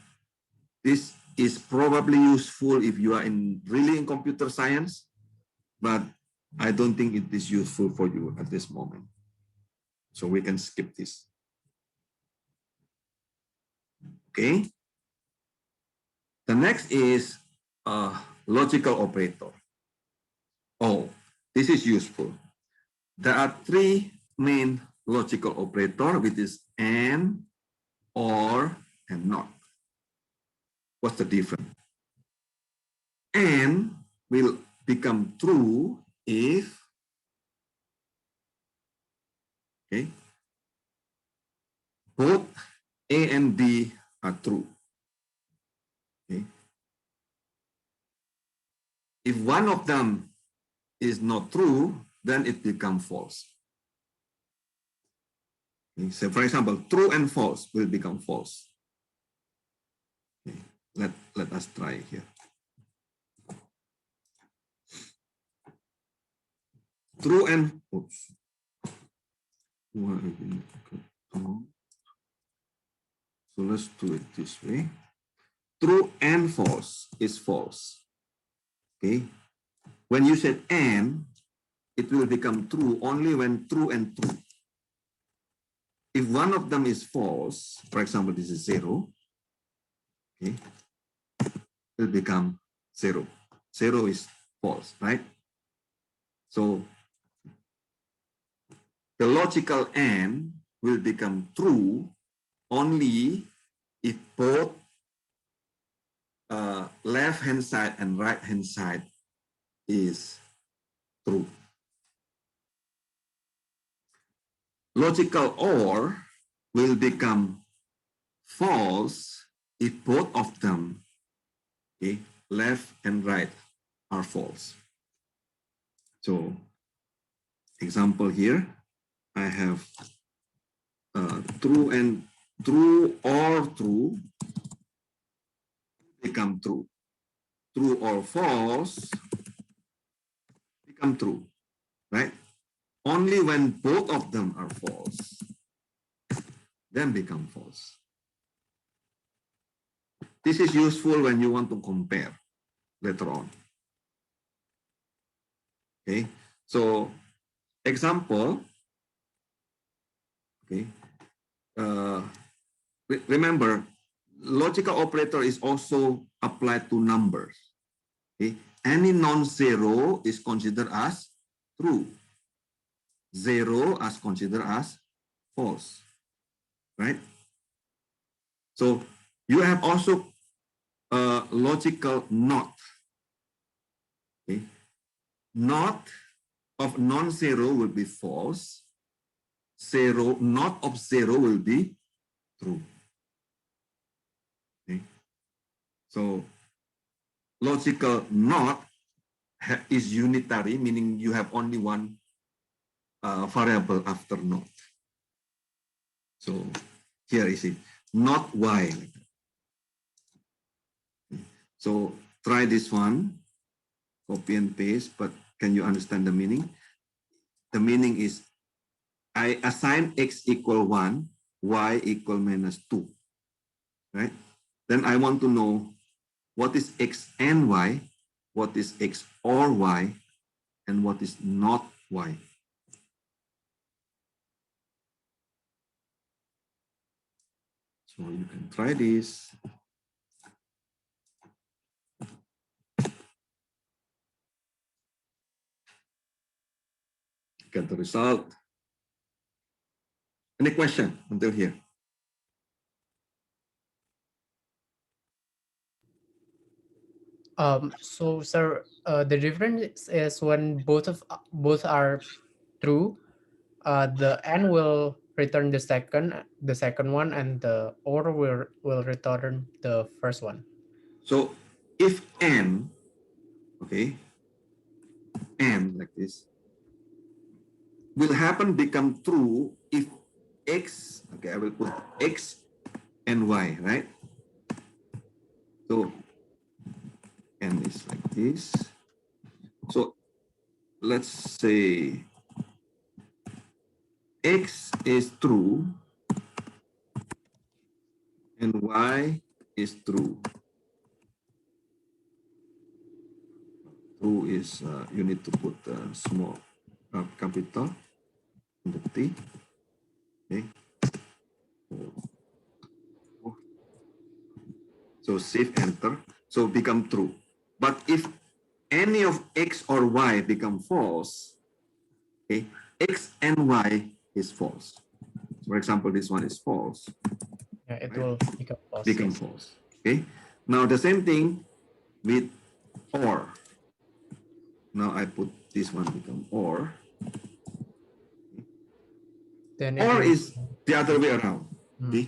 this is probably useful if you are really in computer science, but I don't think it is useful for you at this moment. So we can skip this. Okay. The next is logical operator. Oh, this is useful. There are 3 main logical operator, which is AND, OR, and NOT. What's the difference? AND will become true if, okay, both A and B are true. Okay. If one of them is not true, then it becomes false. Okay. So for example, true and false will become false. Okay. Let us try here. True and oops. So let's do it this way. True and false is false. Okay. When you said and, it will become true only when true and true. If one of them is false, for example, this is 0, okay, it will become 0. 0 is false, right? So the logical AND will become true only if both left-hand side and right-hand side is true. Logical OR will become false if both of them, okay, left and right, are false. So, example here, I have true and true or true become true. True or false become true, right? Only when both of them are false, then become false. This is useful when you want to compare later on. Okay, so example, okay, remember, logical operator is also applied to numbers. Okay, any non-zero is considered as true. 0 as considered as false, right? So you have also a logical NOT. Okay, NOT of non-zero will be false. 0, NOT of 0 will be true. Okay, so logical NOT is unitary, meaning you have only one variable after NOT. So here is it, not Y. So try this one, copy and paste, but can you understand the meaning? The meaning is I assign x equal 1, y equal minus 2, right? Then I want to know what is x and y, what is x or y, and what is not y. So you can try this. Get the result. Any question until here?
So sir, the difference is when both are true, the n will return the second one, and the or will return the first one.
So if n, okay, n like this, will happen become true if x, okay, I will put x and y, right? So n is like this. So let's say x is true and y is true. True is, you need to put small capital in the T. Okay. So shift enter. So become true. But if any of x or y become false, okay, x and y is false. For example, this one is false.
Yeah, it
Right.
will become false.
Become
yes.
false. Okay. Now the same thing with or. Now I put this one become or.
Then it
Or
will
is the other way around.
Hmm.
Okay?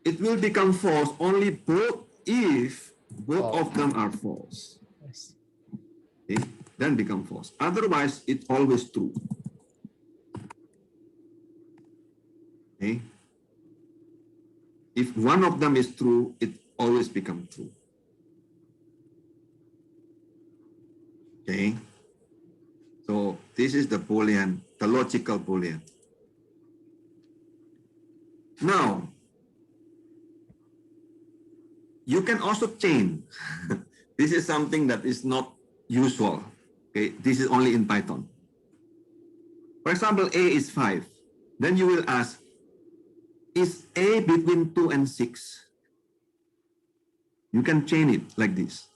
It will become false only both if both
False.
of them are false.
Yes.
Okay? Then become false. Otherwise, it's always true. Okay? If one of them is true, it always become true. Okay? So this is the Boolean, the logical Boolean. Now, you can also chain. This is something that is not usual. Okay, this is only in Python. For example, A is 5. Then you will ask, is A between 2 and 6? You can chain it like this.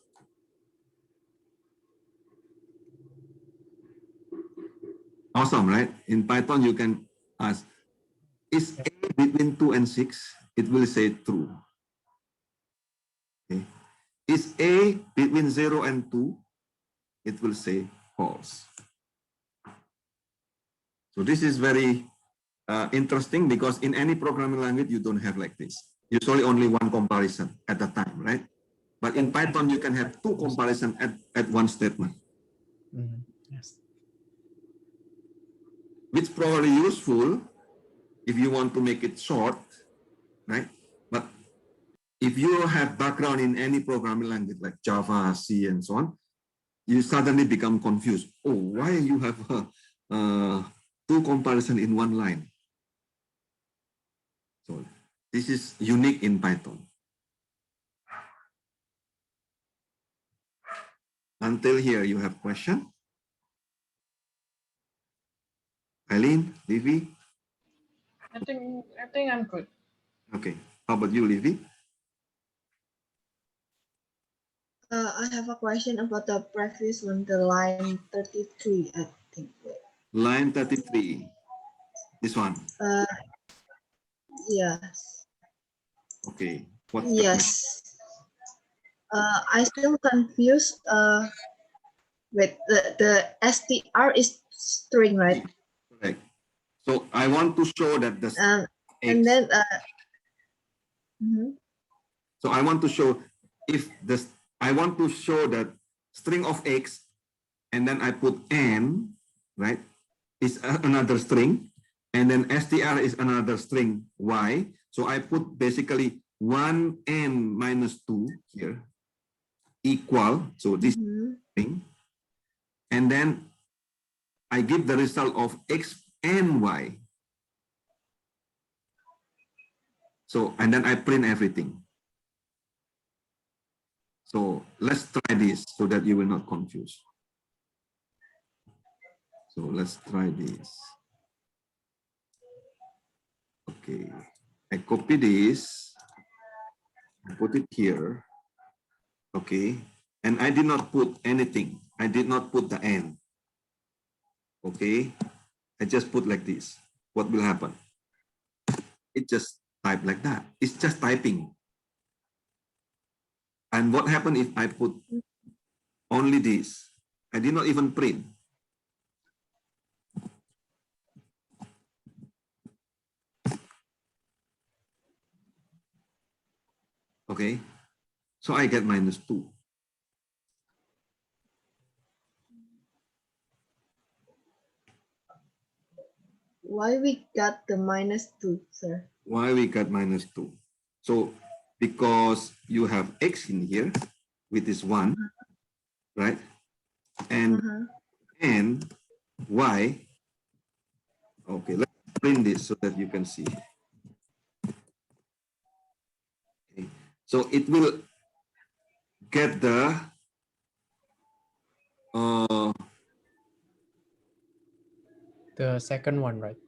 Awesome, right? In Python, you can ask, is A between 2 and 6? It will say true. Okay. Is A between 0 and 2? It will say false. So this is very interesting because in any programming language, you don't have like this. Usually only one comparison at a time, right? But in Python, you can have two comparisons at one statement.
Mhm. Yes.
Which probably useful if you want to make it short, right? But if you have background in any programming language like Java, C, and so on, you suddenly become confused. Oh, why you have two comparison in one line? So this is unique in Python. Until here, you have question? Eileen, Livy?
I think I'm good.
Okay. How about you, Livy?
I have a question about the previous one, the line 33, I think.
Line 33. This one.
Yes.
Okay. What?
Yes. I still confused. With the str is string, right?
Correct. So I want to show that the
And
X.
then mhm.
So I want to show if this. I want to show that string of X, and then I put n, right? Is another string, and then str is another string y. So I put basically 1n minus 2 here. equal, so this
Mhm.
thing, and then I give the result of X and Y. So, and then I print everything. So let's try this so that you will not confuse. So let's try this. Okay, I copy this, I put it here. Okay, and I did not put anything. I did not put the N. Okay, I just put like this. What will happen? It just type like that. It's just typing. And what happened if I put only this? I did not even print. Okay, so I get -2.
Why we got the -2, sir?
Why we got -2? So because you have X in here, which is 1, right? And
Uh-huh.
and Y. Okay, let's print this so that you can see. Okay. So it will get the
The second one, right?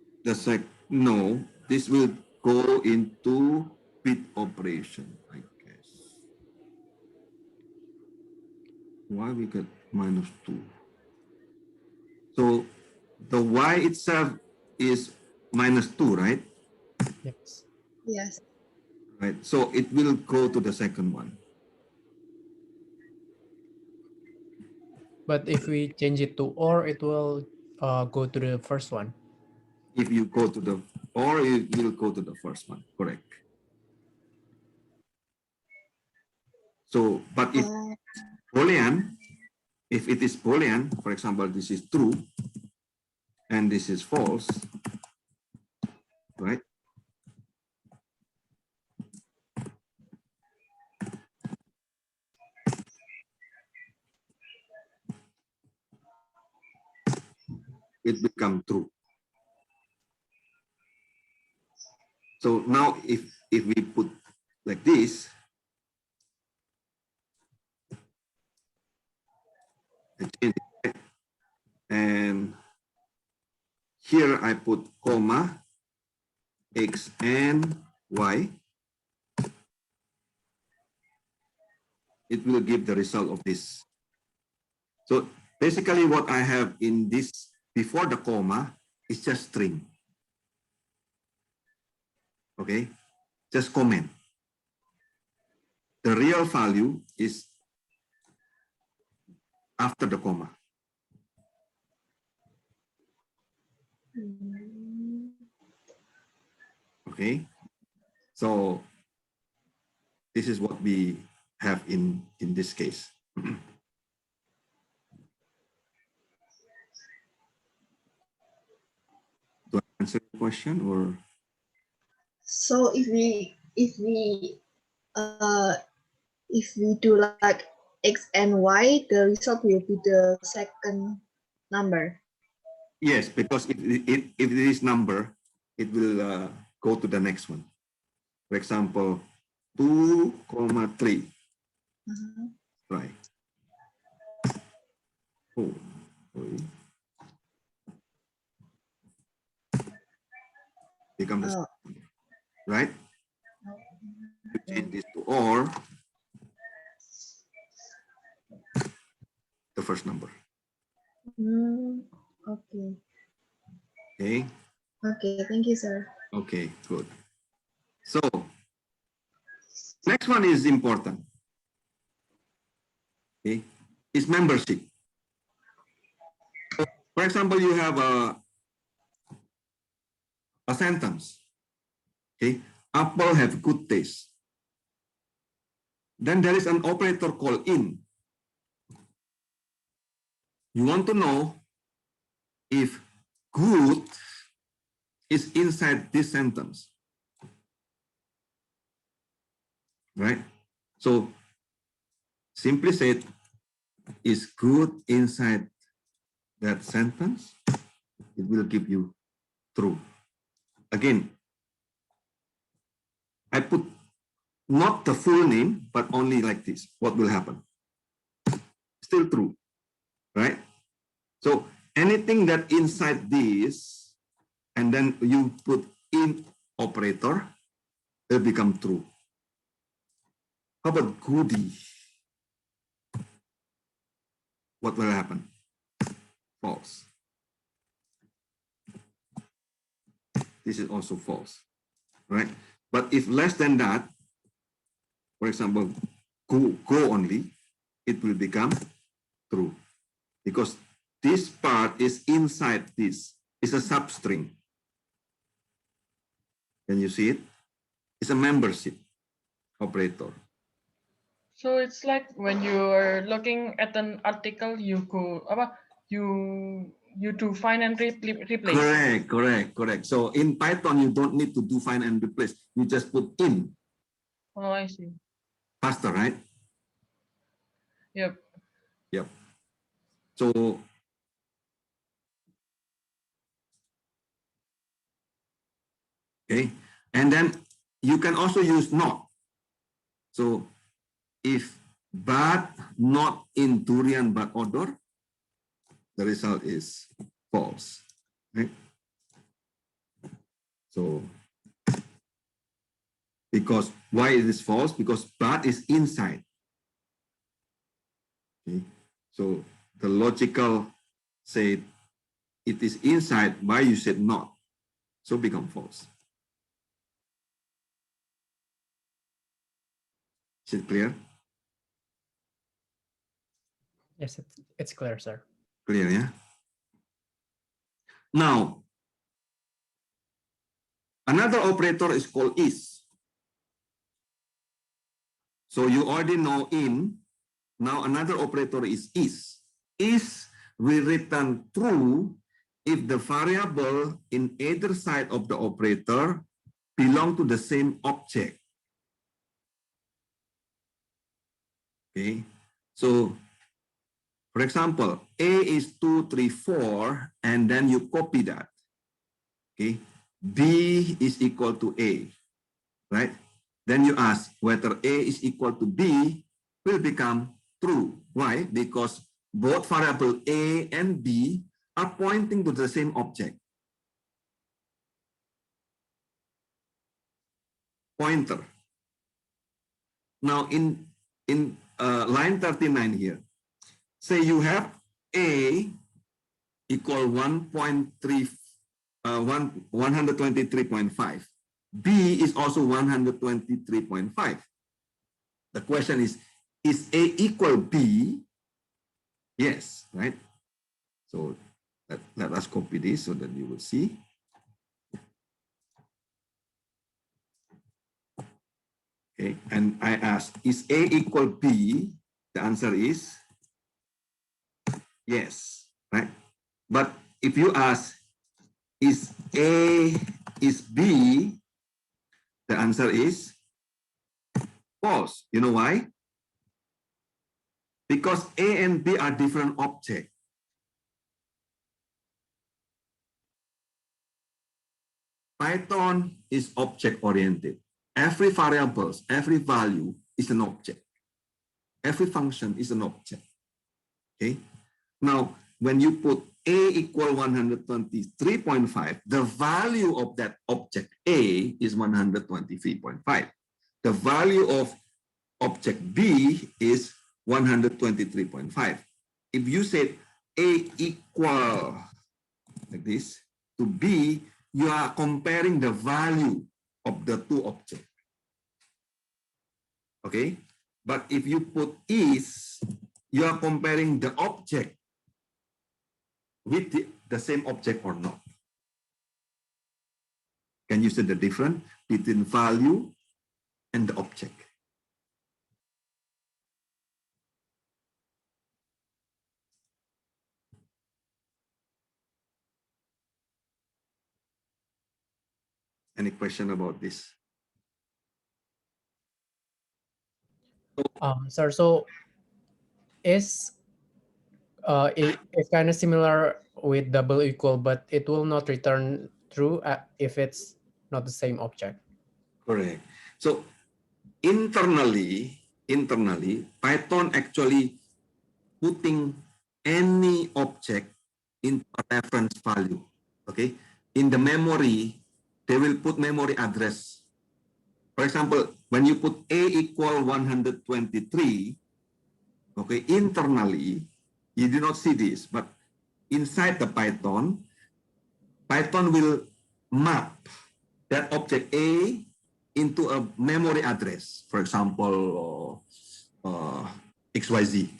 no, this will go into bit operation, I guess. Why we get -2? So the Y itself is -2, right?
Yes.
Yes.
Right. So it will go to the second one.
But if we change it to or, it will go to the first one.
If you go to the, or it will go to the first one, correct. So, but if Boolean, if it is Boolean, for example, this is true and this is false, right? It become true. So now if we put like this, I change it, and here I put comma, X and Y, it will give the result of this. So basically what I have in this before the comma is just string. Okay, just comment. The real value is after the comma. Okay, so this is what we have in this case. Do I answer the question or?
So if we do like X and Y, the result will be the second number.
Yes, because if it is number, it will go to the next one. For example, 2,3.
Uh-huh.
Right. Oh, sorry. Become the
Oh.
right. You change this to or the first number.
Okay.
Okay.
Okay. Thank you, sir.
Okay. Good. So next one is important. Okay, is membership. For example, you have a sentence. Okay, apple have good taste. Then there is an operator called in. You want to know if good is inside this sentence, right? So simply said, is good inside that sentence, it will give you true. Again, I put not the full name, but only like this. What will happen? Still true, right? So anything that inside this, and then you put in operator, will become true. How about goody? What will happen? False. This is also false, right? But if less than that, for example, go only, it will become true because this part is inside this. It's a substring. Can you see it? It's a membership operator.
So it's like when you are looking at an article, you go you do find and replace.
Correct. So in Python, you don't need to do find and replace. You just put in.
Oh, I see.
Faster, right?
Yep.
So okay, and then you can also use not. So if but not in durian but odor, the result is false. Right? So because why it is false? Because but is inside. Okay. So the logical say it is inside, why you said not? So become false. Is it clear?
Yes, it's clear, sir.
Clear, yeah? Now, another operator is called is. So you already know in. Now another operator is is. Is will return true if the variable in either side of the operator belong to the same object. Okay, so for example, A is 2, 3, 4, and then you copy that. Okay, B is equal to A, right? Then you ask whether A is equal to B will become true. Why? Because both variable A and B are pointing to the same object. Pointer. Now in line 39 here, say you have A equal 123.5. B is also 123.5. The question is A equal B? Yes, right? So let us copy this so that you will see. Okay, and I ask, is A equal B? The answer is yes, right? But if you ask, is A is B? The answer is false. You know why? Because A and B are different objects. Python is object-oriented. Every variables, every value is an object. Every function is an object. Okay. Now, when you put A equal 123.5, the value of that object A is 123.5. The value of object B is 123.5. If you say A equal like this to B, you are comparing the value of the two objects. Okay? But if you put is, you are comparing the object with the same object or not. Can you see the difference between value and the object? Any question about this?
Sir, so is it's kind of similar with double equal, but it will not return true if it's not the same object.
Correct. So internally, Python actually putting any object into a reference value. Okay. In the memory, they will put memory address. For example, when you put A equal 123, okay, internally, you do not see this, but inside the Python will map that object A into a memory address. For example, XYZ.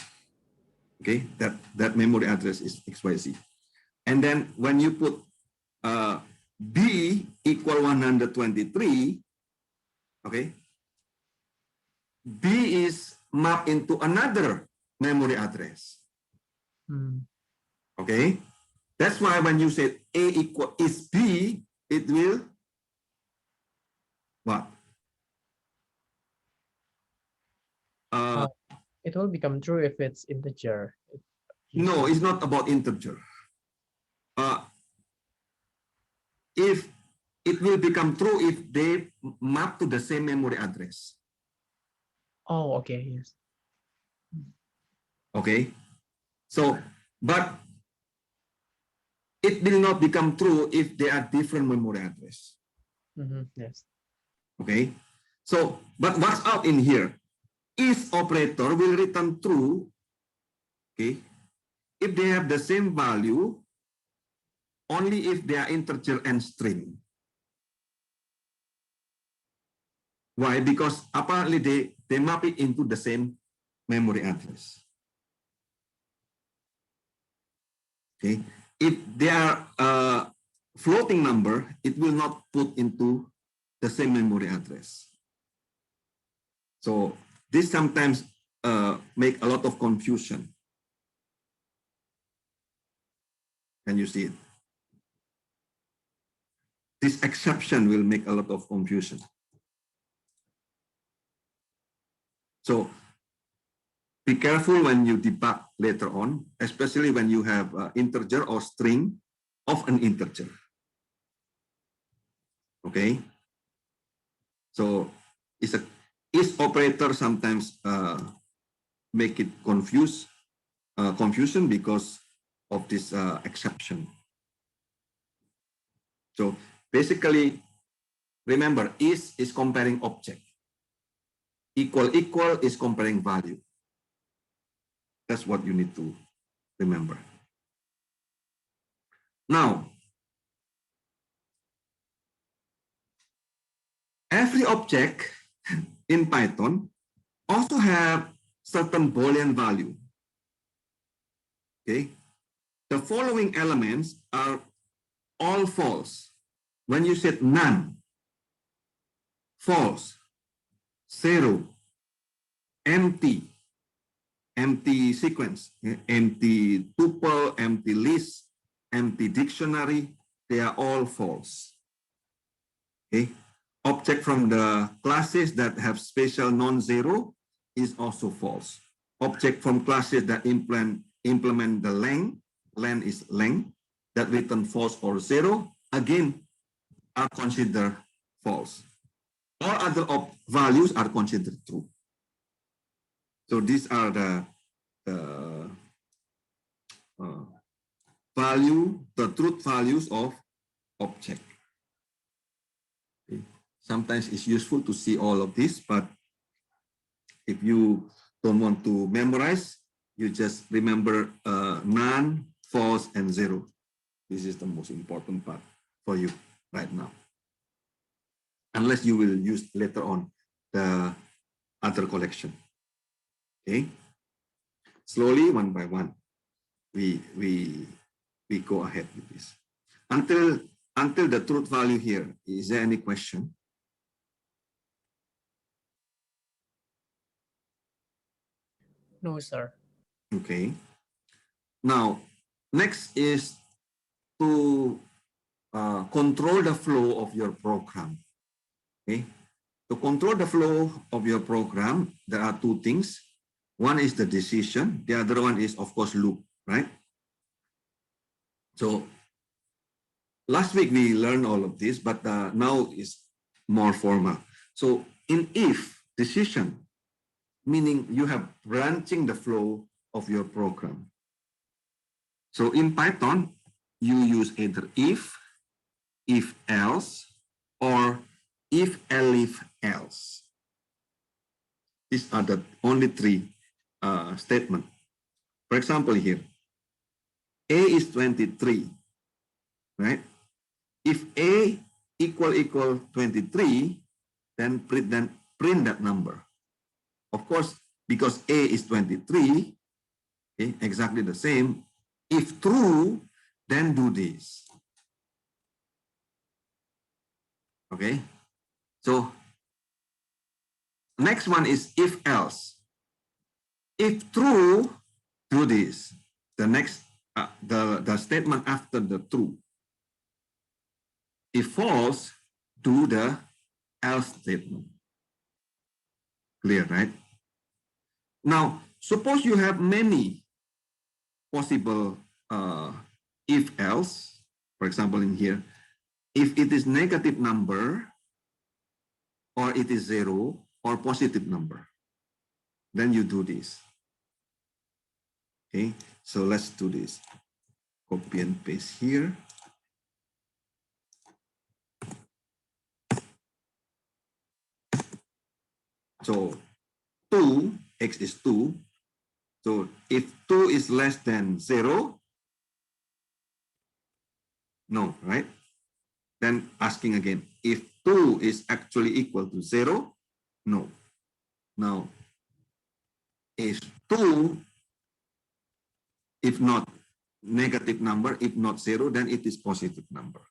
Okay, that memory address is XYZ. And then when you put B equal 123, okay, B is mapped into another memory address. Okay, that's why when you say A equal is B, it will what?
It will become true if it's integer.
No, it's not about integer. If it will become true if they map to the same memory address.
Oh, okay, yes.
Okay, so but it will not become true if they are different memory address.
Yes.
Okay, so but what's out in here? Is operator will return true. Okay, if they have the same value, only if they are integer and string. Why? Because apparently they map it into the same memory address. Okay, if they are floating number, it will not put into the same memory address. So this sometimes make a lot of confusion. Can you see it? This exception will make a lot of confusion. So be careful when you debug later on, especially when you have integer or string of an integer. Okay. So is operator sometimes make it confusion because of this exception. So basically, remember, is comparing object. Equal is comparing value. That's what you need to remember. Now, every object in Python also have certain Boolean value. Okay, the following elements are all false. When you said none, false, 0, empty sequence, empty tuple, empty list, empty dictionary, they are all false. Okay, object from the classes that have special non-zero is also false. Object from classes that implement the len is length, that return false or 0, again, are considered false. All other values are considered true. So these are the truth values of object. Okay. Sometimes it's useful to see all of this, but if you don't want to memorize, you just remember none, false, and 0. This is the most important part for you right now. Unless you will use later on the other collection. Okay. Slowly, one by one, we go ahead with this. Until the truth value here, is there any question?
No, sir.
Okay. Now, next is to control the flow of your program. Okay. To control the flow of your program, there are two things. One is the decision. The other one is, of course, loop, right? So last week we learned all of this, but now is more formal. So in if decision, meaning you have branching the flow of your program. So in Python, you use either if else, or if else. These are the only three statements. For example, here, A is 23, right? If A equal 23, then print that number. Of course, because A is 23, okay, exactly the same. If true, then do this. Okay, so next one is if else. If true, do this. The next, the statement after the true. If false, do the else statement. Clear, right? Now, suppose you have many possible if else. For example, in here, if it is negative number, or it is 0, or positive number, then you do this. Okay, so let's do this. Copy and paste here. So 2, x is 2. So if 2 is less than 0, no, right? Then asking again, if 2 is actually equal to 0, no. Now, if 2, if not negative number, if not 0, then it is positive number.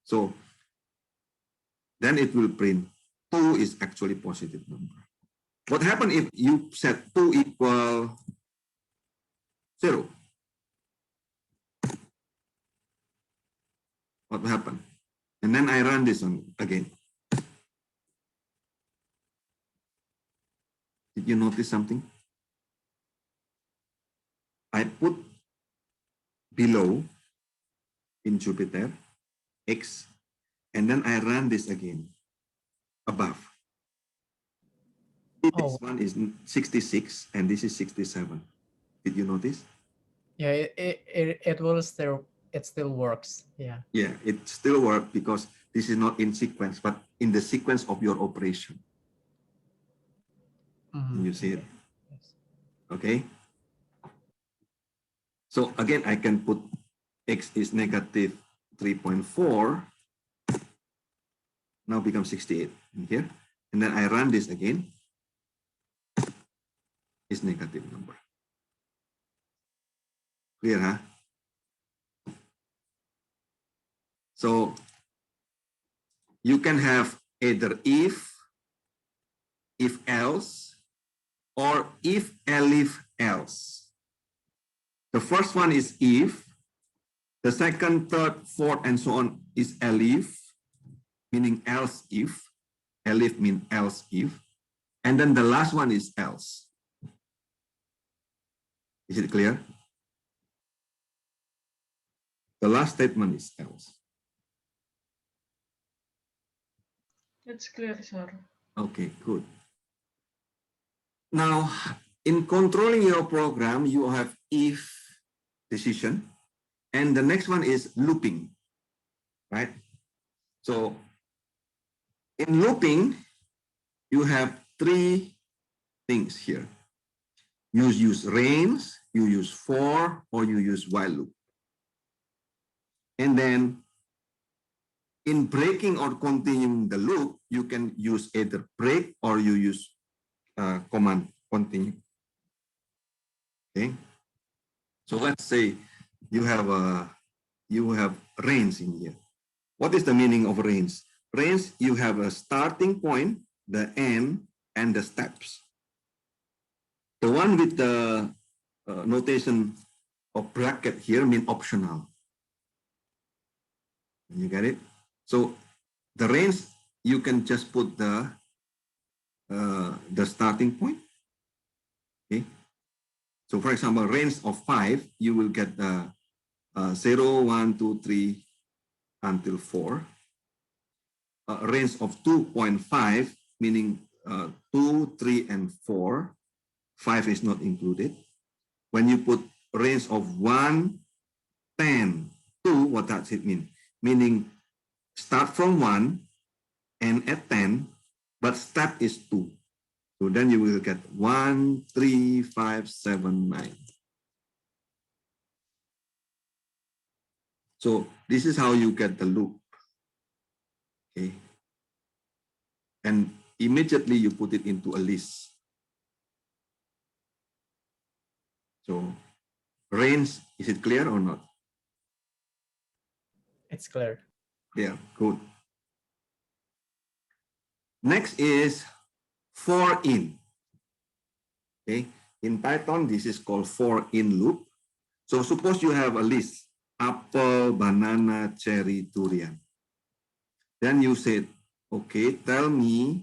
So then it will print 2 is actually positive number. What happens if you set 2 equal 0? What will happen? And then I run this one again. Did you notice something? I put below in Jupyter X, and then I run this again above. This one is 66 and this is 67. Did you notice?
Yeah, it will still, it still works. Yeah.
Yeah, it still works because this is not in sequence, but in the sequence of your operation. You see it?
Yes.
Okay. So again, I can put x is negative 3.4. Now becomes 68 in here. And then I run this again. It's negative number. Clear, huh? So you can have either if else, or if else. The first one is if. The second, third, fourth, and so on is elif, meaning else if. Elif means else if. And then the last one is else. Is it clear? The last statement is else.
It's clear, sir.
Okay, good. Now, in controlling your program, you have if decision, and the next one is looping, right? So in looping, you have three things here. You use range, you use for, or you use while loop. And then in breaking or continuing the loop, you can use either break or you use command continue. Okay. So let's say you have range in here. What is the meaning of range? Range, you have a starting point, the end, and the steps. The one with the notation of bracket here mean optional. You get it? So the range, you can just put the starting point. Okay. So for example, range of 5, you will get the 0, 1, 2, 3 until 4. Range of 2.5, meaning 2, 3, and 4. 5 is not included. When you put range of 1, 10, 2, what does it mean? Meaning start from 1 and at 10, but step is 2. So then you will get 1, 3, 5, 7, 9. So this is how you get the loop. Okay. And immediately you put it into a list. So range, is it clear or not?
It's clear.
Yeah, good. Next is for in. Okay, in Python, this is called for in loop. So suppose you have a list, apple, banana, cherry, durian. Then you said, okay, tell me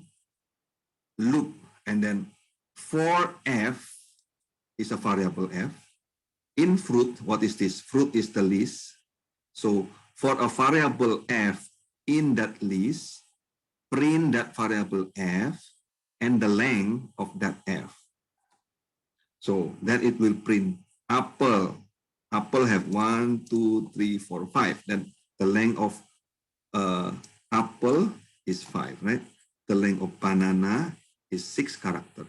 loop, and then for f is a variable f. In fruit, what is this? Fruit is the list. So for a variable f in that list, print that variable f and the length of that f. So then it will print apple. Apple have 1, 2, 3, 4, 5. Then the length of apple is 5, right? The length of banana is 6 character.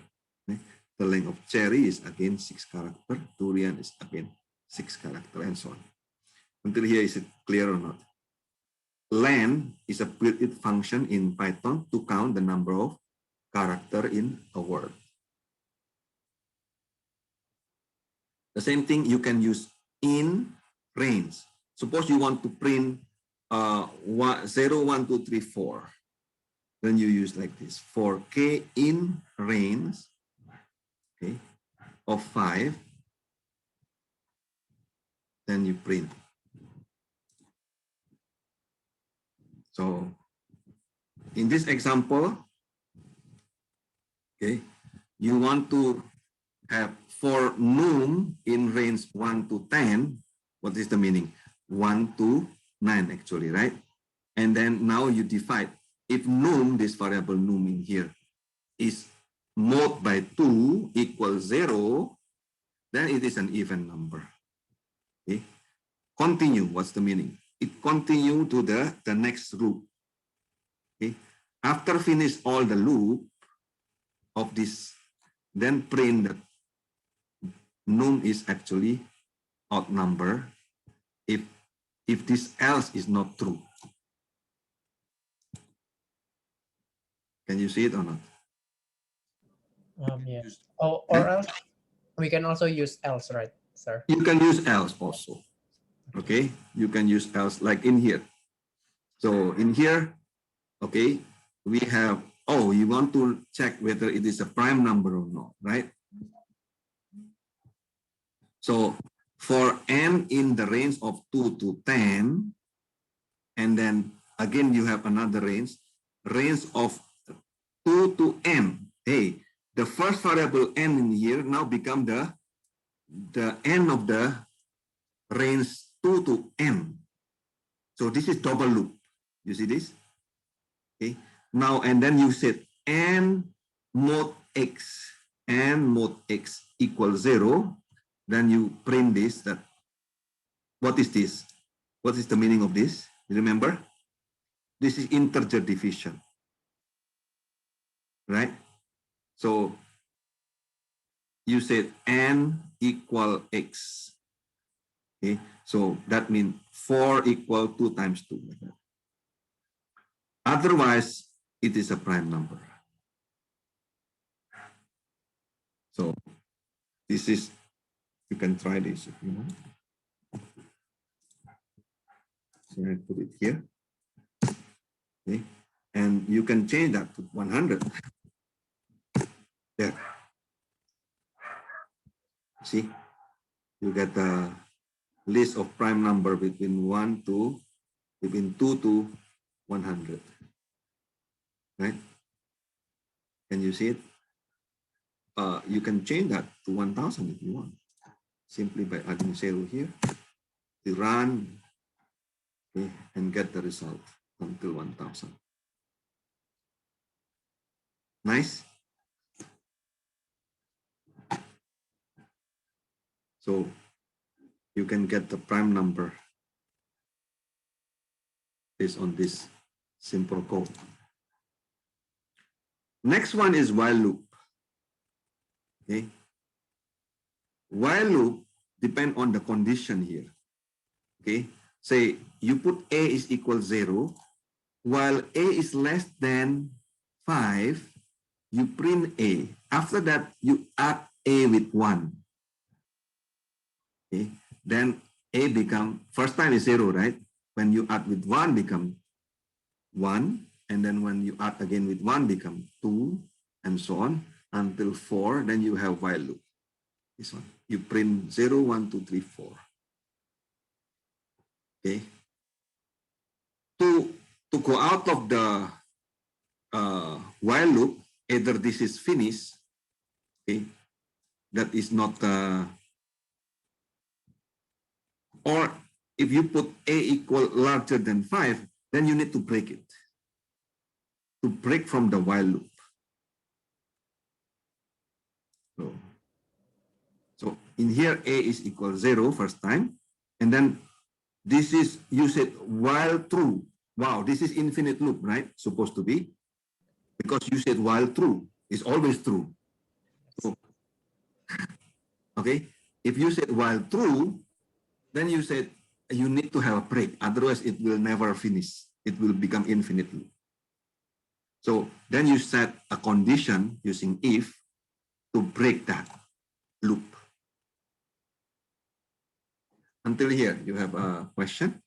Right? The length of cherry is again 6 character. Durian is again 6 character, and so on. Until here, is it clear or not? Len is a built-in function in Python to count the number of character in a word. The same thing you can use in range. Suppose you want to print 0, 1, 2, 3, 4. Then you use like this. For k in range, okay, of 5, then you print. So in this example, okay, you want to have for num in range 1 to 10, what is the meaning? 1 to 9 actually, right? And then now you divide. If num, this variable num in here, is mod by 2 equals 0, then it is an even number. Okay. Continue, what's the meaning? It continue to the next loop. Okay. After finish all the loop of this, then print that num is actually odd number if this else is not true. Can you see it or not?
Yeah. Oh, or else we can also use else, right, sir?
You can use else also. Okay, you can use else like in here. So in here, okay, we have, oh, you want to check whether it is a prime number or not, right? So for n in the range of 2 to 10, and then again you have another range of 2 to n. Hey, the first variable n in here now become the n of the range 2 to n. So this is double loop. You see this? Okay. Now, and then you said n mod x equals 0. Then you print this, that what is this? What is the meaning of this? Remember? This is integer division. Right? So you said n equal x. Okay, so that means 4 equal 2 times 2. Like that. Otherwise, it is a prime number. So this is, you can try this if you want. So I put it here. Okay, and you can change that to 100. There. See, you get the list of prime number between 2 to 100. Right? Can you see it? You can change that to 1000 if you want. simply by adding 0 here. You run, okay, and get the result until 1000. Nice. So you can get the prime number based on this simple code. Next one is while loop. Okay. While loop depend on the condition here. Okay. Say you put a is equal 0, while a is less than 5, you print a. After that, you add a with 1. Okay. Then a become, first time is 0, right? When you add with 1 become 1, and then when you add again with 1 become 2, and so on until 4. Then you have while loop. This one, you print 0, 1, 2, 3, 4. Okay. To go out of the while loop, either this is finished, okay, that is not, or if you put a equal larger than 5, then you need to break it, to break from the while loop. So in here, a is equal 0 first time, and then this is, you said while true. Wow, this is infinite loop, right? Supposed to be, because you said while true is always true. So, okay, if you said while true, then you said you need to have a break, otherwise it will never finish. It will become infinite loop. So then you set a condition using if to break that loop. Until here, you have a question?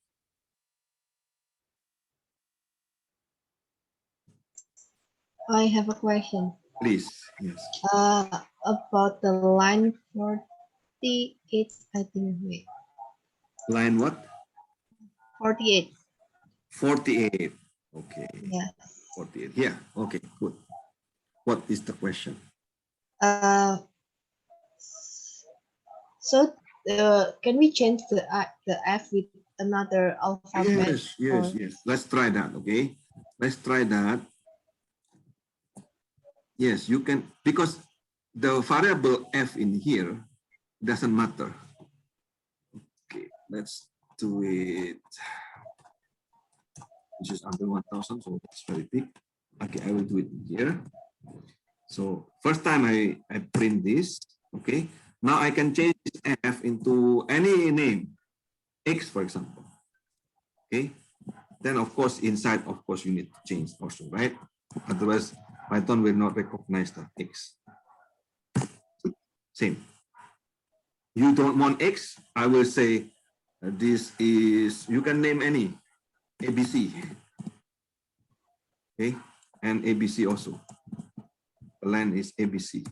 I have a question.
Please, yes.
About the line 48, I think. Wait,
Line what?
48.
48. Okay.
Yes.
48. Yeah. Okay, good. What is the question?
So can we change the F with another alphabet?
Yes, yes,
or-
yes. Let's try that, okay? Let's try that. Yes, you can, because the variable f in here doesn't matter. Okay, let's do it. Which is under 1000, so it's very big. Okay, I will do it here. So first time I print this, okay? Now I can change this f into any name, x for example, okay? Then of course inside, of course you need to change also, right? Otherwise Python will not recognize the x. Same. You don't want x, I will say this is, you can name any, ABC, okay? And ABC also. The line is ABC.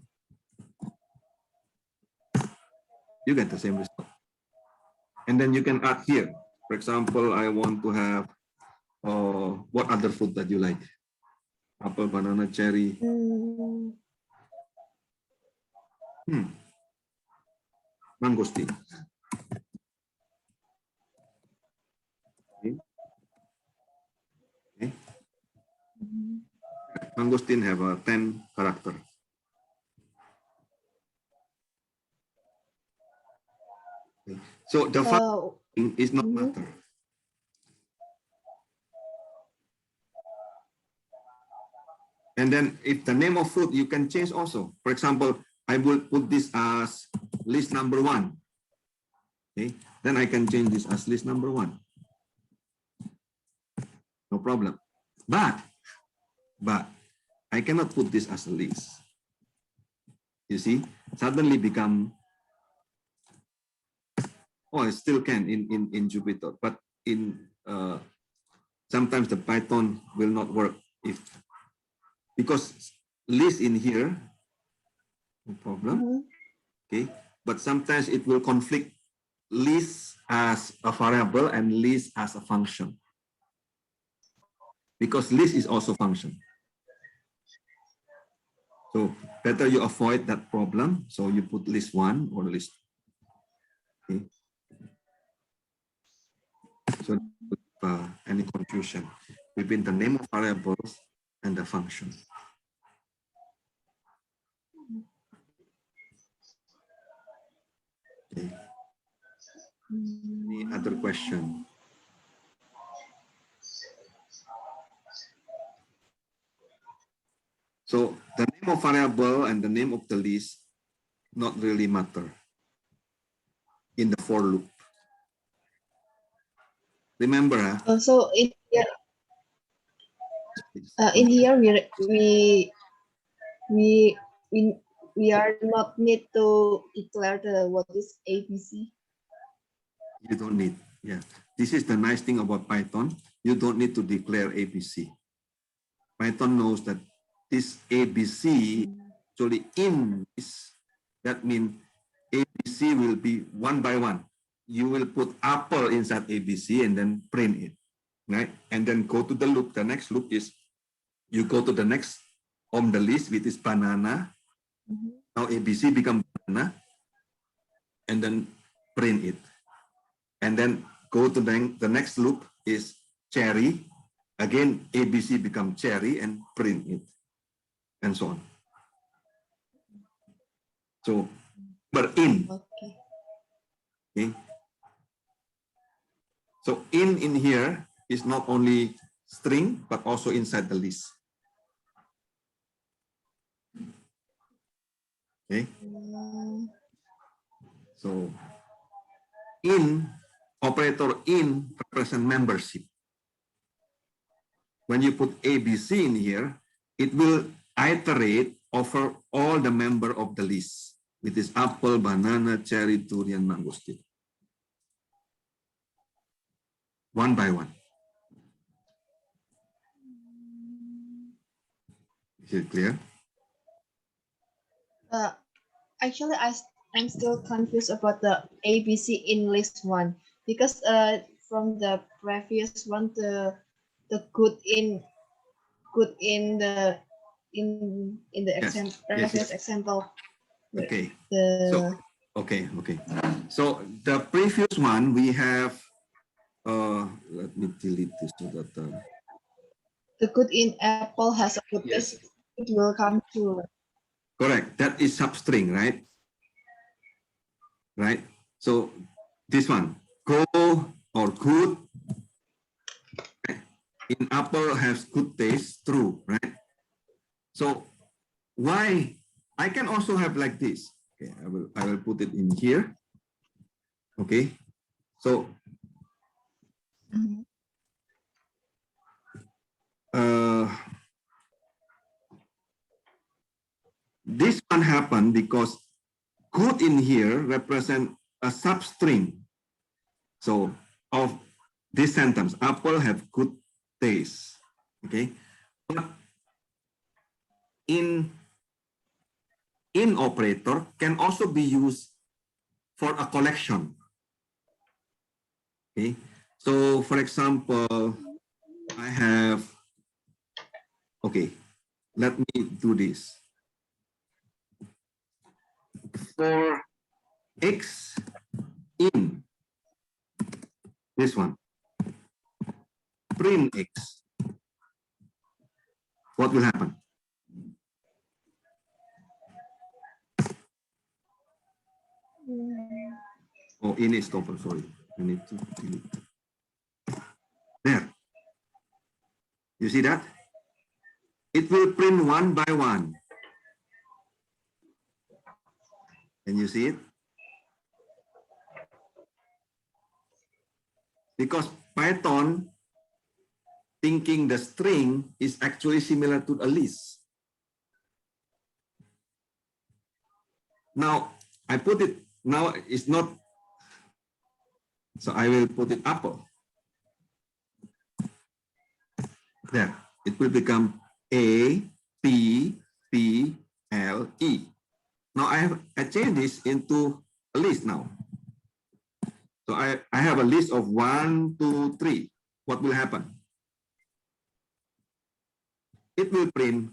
You get the same result. And then you can add here. For example, I want to have, what other fruit that you like? Apple, banana, cherry. Mangosteen. Okay. Okay. Mangosteen have a 10 character. Okay. So the thing is not matter. And then if the name of fruit, you can change also. For example, I will put this as list number 1. Okay. Then I can change this as list number 1. No problem. But I cannot put this as a list. You see, suddenly become, oh, I still can in Jupyter, but in sometimes the Python will not work if, because list in here, no problem. Okay, but sometimes it will conflict list as a variable and list as a function, because list is also function. So better you avoid that problem. So you put list 1 or list Okay. So any confusion between the name of variables and the function. Okay. Any other question? So the name of variable and the name of the list not really matter in the for loop. Remember,
So in here we are not need to declare the what is ABC.
you don't need. Yeah, this is the nice thing about Python. You don't need to declare ABC. Python knows that this ABC actually in this. That means ABC will be one by one. You will put apple inside ABC and then print it, right? And then go to the loop. The next loop is you go to the next on the list, which is banana. Now ABC become banana, and then print it. And then go to the next loop is cherry. Again, ABC become cherry and print it, and so on. So, but in.
Okay.
Okay. So in here is not only string, but also inside the list. Okay. So in operator in represent membership. When you put ABC in here, it will iterate over all the member of the list, which is apple, banana, cherry, durian, mangosteen. One by one. Is it clear?
Actually, I'm still confused about the ABC in list one because from the previous one the good in the
Yes,
previous
yes.
example.
Okay.
The
Okay. So the previous one we have. Let me delete this so that.
the good in apple has a good
Yes.
taste. It will come to.
Correct. That is substring, right? Right. So this one, go or good. In apple has good taste, true, right? So why? I can also have like this. Okay, I will put it in here. Okay. So this one happened because good in here represent a substring. So of this sentence, apple have good taste. Okay. But in operator can also be used for a collection. Okay. So for example, I have, okay, let me do this. For X in this one, print X, what will happen? Oh, in is open, sorry. I need to delete. There. You see that? It will print one by one. Can you see it? Because Python thinking the string is actually similar to a list. Now, I put it, now it's not, so I will put it apple. There, it will become A, P, P, L, E. Now I change this into a list now. So I have a list of 1, 2, 3. What will happen? It will print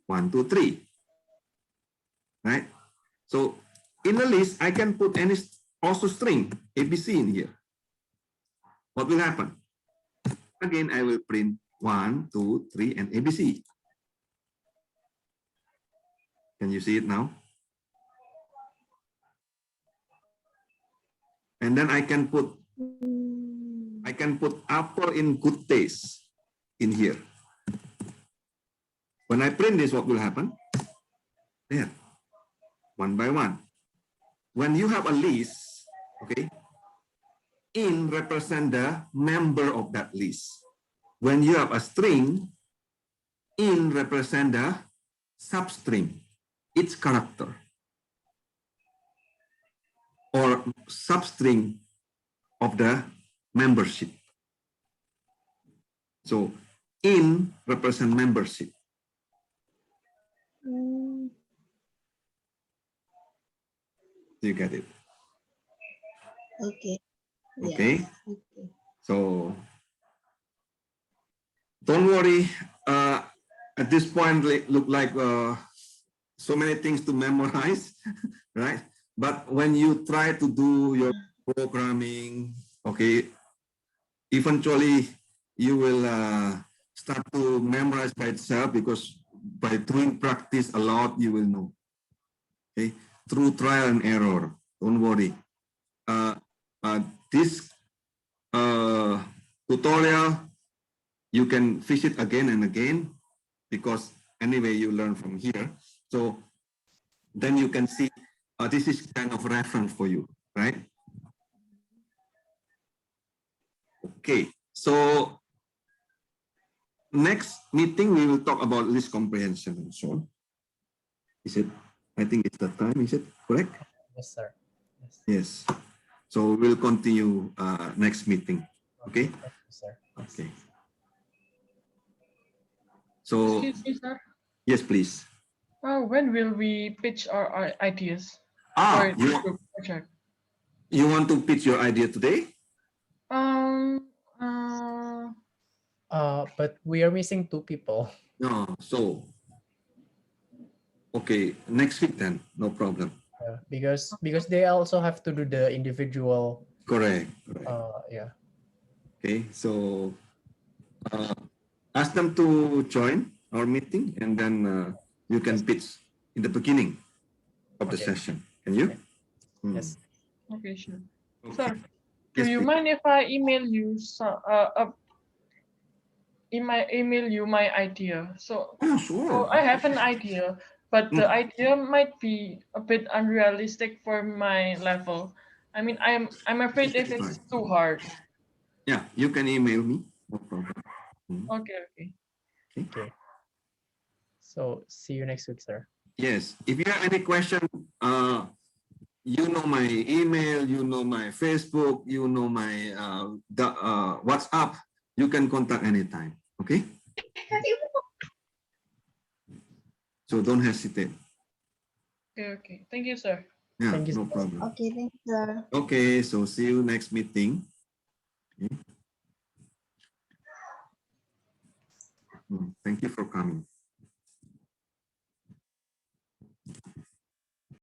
1, 2, 3. Right? So in the list, I can put any also string ABC in here. What will happen? Again, I will print 1, 2, 3, and ABC. Can you see it now? And then I can put apple in good taste in here. When I print this, what will happen? There, one by one. When you have a list, okay, in represent the member of that list. When you have a string, in represent the substring, its character, or substring of the membership. So in represent membership. Do you get it?
Okay.
Okay.
Yes. Okay.
So don't worry. At this point, look like so many things to memorize, right? But when you try to do your programming, okay, eventually you will start to memorize by itself, because by doing practice a lot, you will know. Okay, through trial and error. Don't worry. This tutorial, you can visit again and again, because anyway you learn from here. So then you can see this is kind of reference for you, right? Okay, so next meeting we will talk about list comprehension and so on. Is it? I think it's the time. Is it correct?
Yes, sir. Yes.
Yes. So we'll continue next meeting. Okay.
Thank you, sir. Yes.
Okay. So
Excuse me, sir.
yes, please.
When will we pitch our ideas
Ah,
for the group project?
you want to pitch your idea today?
But we are missing 2 people.
No. So okay, next week then. No problem.
Because they also have to do the individual.
Correct. Correct.
Yeah.
Okay. So ask them to join our meeting, and then you can pitch in the beginning of the
Okay.
session. Can you? Hmm.
Yes.
Okay, sure.
Okay.
Sir, do
Yes,
you
please.
mind if I email you email you my idea? So
Oh, sure.
I have an idea, but the idea might be a bit unrealistic for my level. I mean, I'm afraid if it's too hard.
Yeah, you can email me. No problem.
Okay.
Okay. So see you next week, sir.
Yes. If you have any question, you know my email, you know my Facebook, you know my WhatsApp. You can contact anytime. Okay. So don't hesitate.
Okay. Thank you, sir.
Yeah,
Thank you,
no
sir.
problem.
Okay, thank you, sir.
Okay, so see you next meeting. Okay. Thank you for coming.